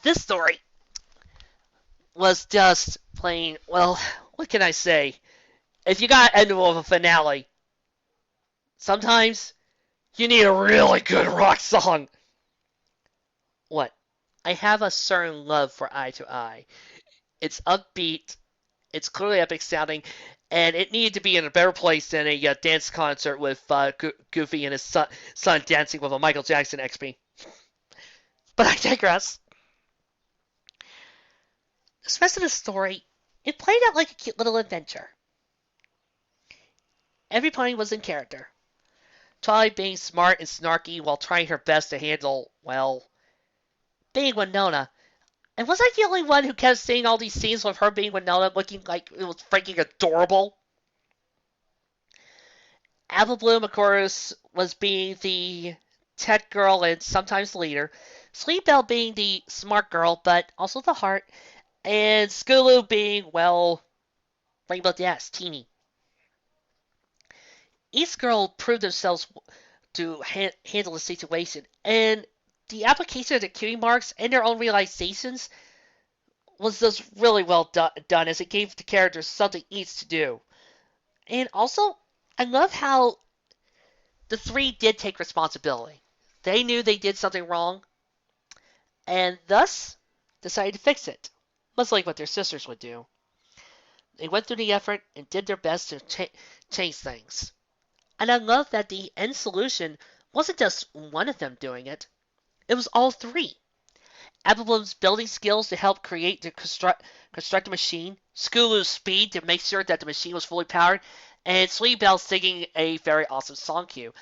this story was just plain, well, what can I say? If you got to end with a finale, sometimes you need a really good rock song. What? I have a certain love for Eye to Eye. It's upbeat, it's clearly epic sounding, and it needed to be in a better place than a dance concert with Goofy and his son dancing with a Michael Jackson XP. But I digress. The rest of the story, it played out like a cute little adventure. Every pony was in character. Twilight being smart and snarky while trying her best to handle, well, being Winona. And was I the only one who kept seeing all these scenes with her being Winona looking like it was freaking adorable? Applebloom, of course, was being the tech girl and sometimes leader. Sleepbell being the smart girl, but also the heart. And Scootaloo being, well, Rainbow Dash, teeny. Each girl proved themselves to handle the situation, and the application of the cutie marks and their own realizations was just really well done, as it gave the characters something each to do. And also, I love how the three did take responsibility. They knew they did something wrong, and thus decided to fix it, much like what their sisters would do. They went through the effort and did their best to change things. And I love that the end solution wasn't just one of them doing it. It was all three. Appleblom's building skills to help construct a machine, Skulu's speed to make sure that the machine was fully powered, and Sleepy Bell singing a very awesome song cue.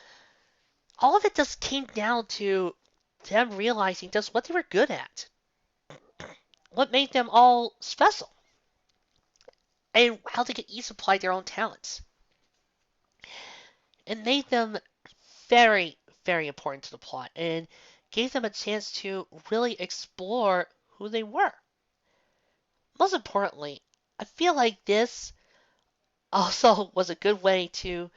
All of it just came down to them realizing just what they were good at, what made them all special, and how they could each apply their own talents. It made them very, very important to the plot, and gave them a chance to really explore who they were. Most importantly, I feel like this also was a good way to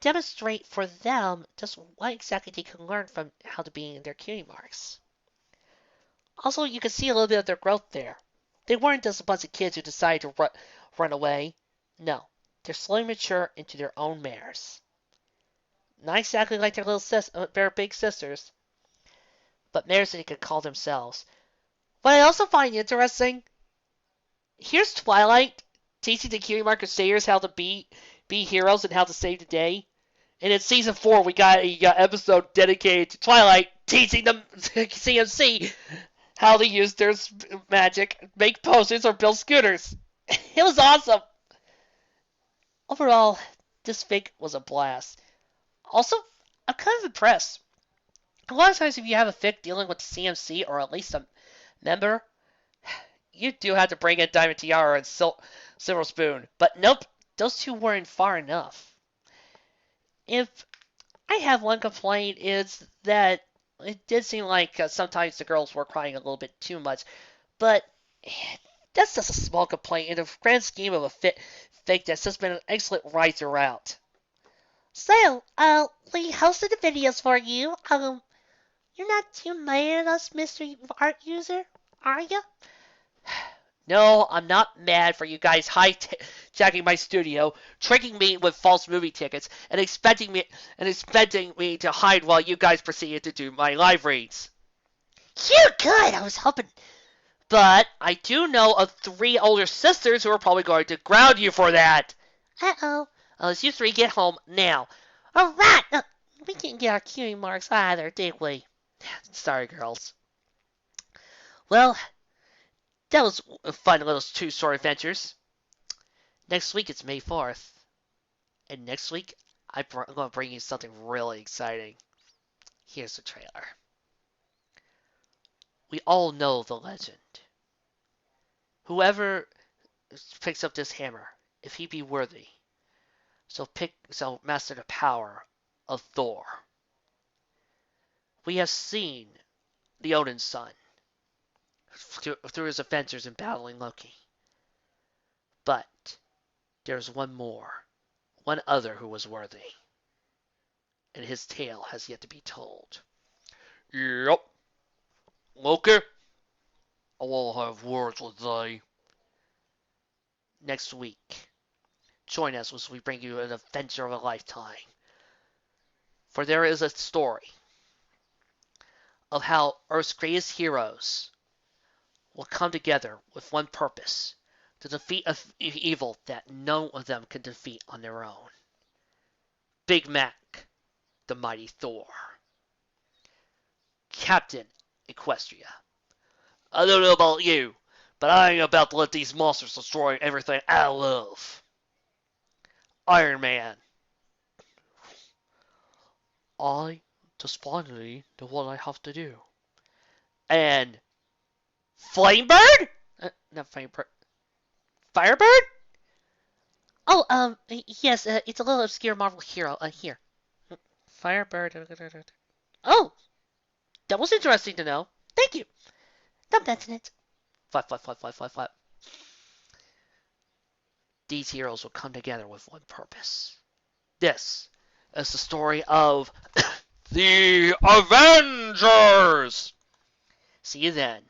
demonstrate for them just what exactly they can learn from how to be in their cutie marks. Also, you can see a little bit of their growth there. They weren't just a bunch of kids who decided to run away. No, they're slowly mature into their own mares. Not exactly like their big sisters, but mares that they could call themselves. What I also find interesting, here's Twilight teaching the Cutie Mark Crusaders how to be heroes and how to save the day. And in season 4, we got a episode dedicated to Twilight teaching them CMC how to use their magic, make potions, or build scooters. It was awesome. Overall, this fic was a blast. Also, I'm kind of impressed. A lot of times if you have a fic dealing with CMC or at least a member, you do have to bring in Diamond Tiara and Silver Spoon. But nope, those two weren't far enough. If I have one complaint, is that it did seem like sometimes the girls were crying a little bit too much. But that's just a small complaint in the grand scheme of a fic that's just been an excellent ride throughout. So, we hosted the videos for you. You're not too mad at us, Mr. Art User, are you? No, I'm not mad for you guys hijacking my studio, tricking me with false movie tickets, and expecting me to hide while you guys proceeded to do my live reads. You're good. I was hoping. But I do know of 3 older sisters who are probably going to ground you for that. Uh-oh. Unless you 3 get home now. All right. We didn't get our cutie marks either, did we? Sorry, girls. Well, that was a fun little 2 short adventures. Next week it's May 4th. And next week I'm going to bring you something really exciting. Here's the trailer. We all know the legend. Whoever picks up this hammer, if he be worthy, shall master the power of Thor. We have seen the Odin's son through his adventures in battling Loki. But there's one other who was worthy. And his tale has yet to be told. Yep. Loki, I will have words with thee. Next week, join us as we bring you an adventure of a lifetime. For there is a story of how Earth's greatest heroes will come together with one purpose, to defeat evil that none of them can defeat on their own. Big Mac, the mighty Thor. Captain Equestria. I don't know about you, but I ain't about to let these monsters destroy everything I love. Iron Man. I just finally know what I have to do. And Flamebird? Not Flamebird. Firebird? Oh, yes, it's a little obscure Marvel hero. Here. Firebird. Oh, that was interesting to know. Thank you. Don't mention it. Flap. These heroes will come together with one purpose. This is the story of the Avengers. See you then.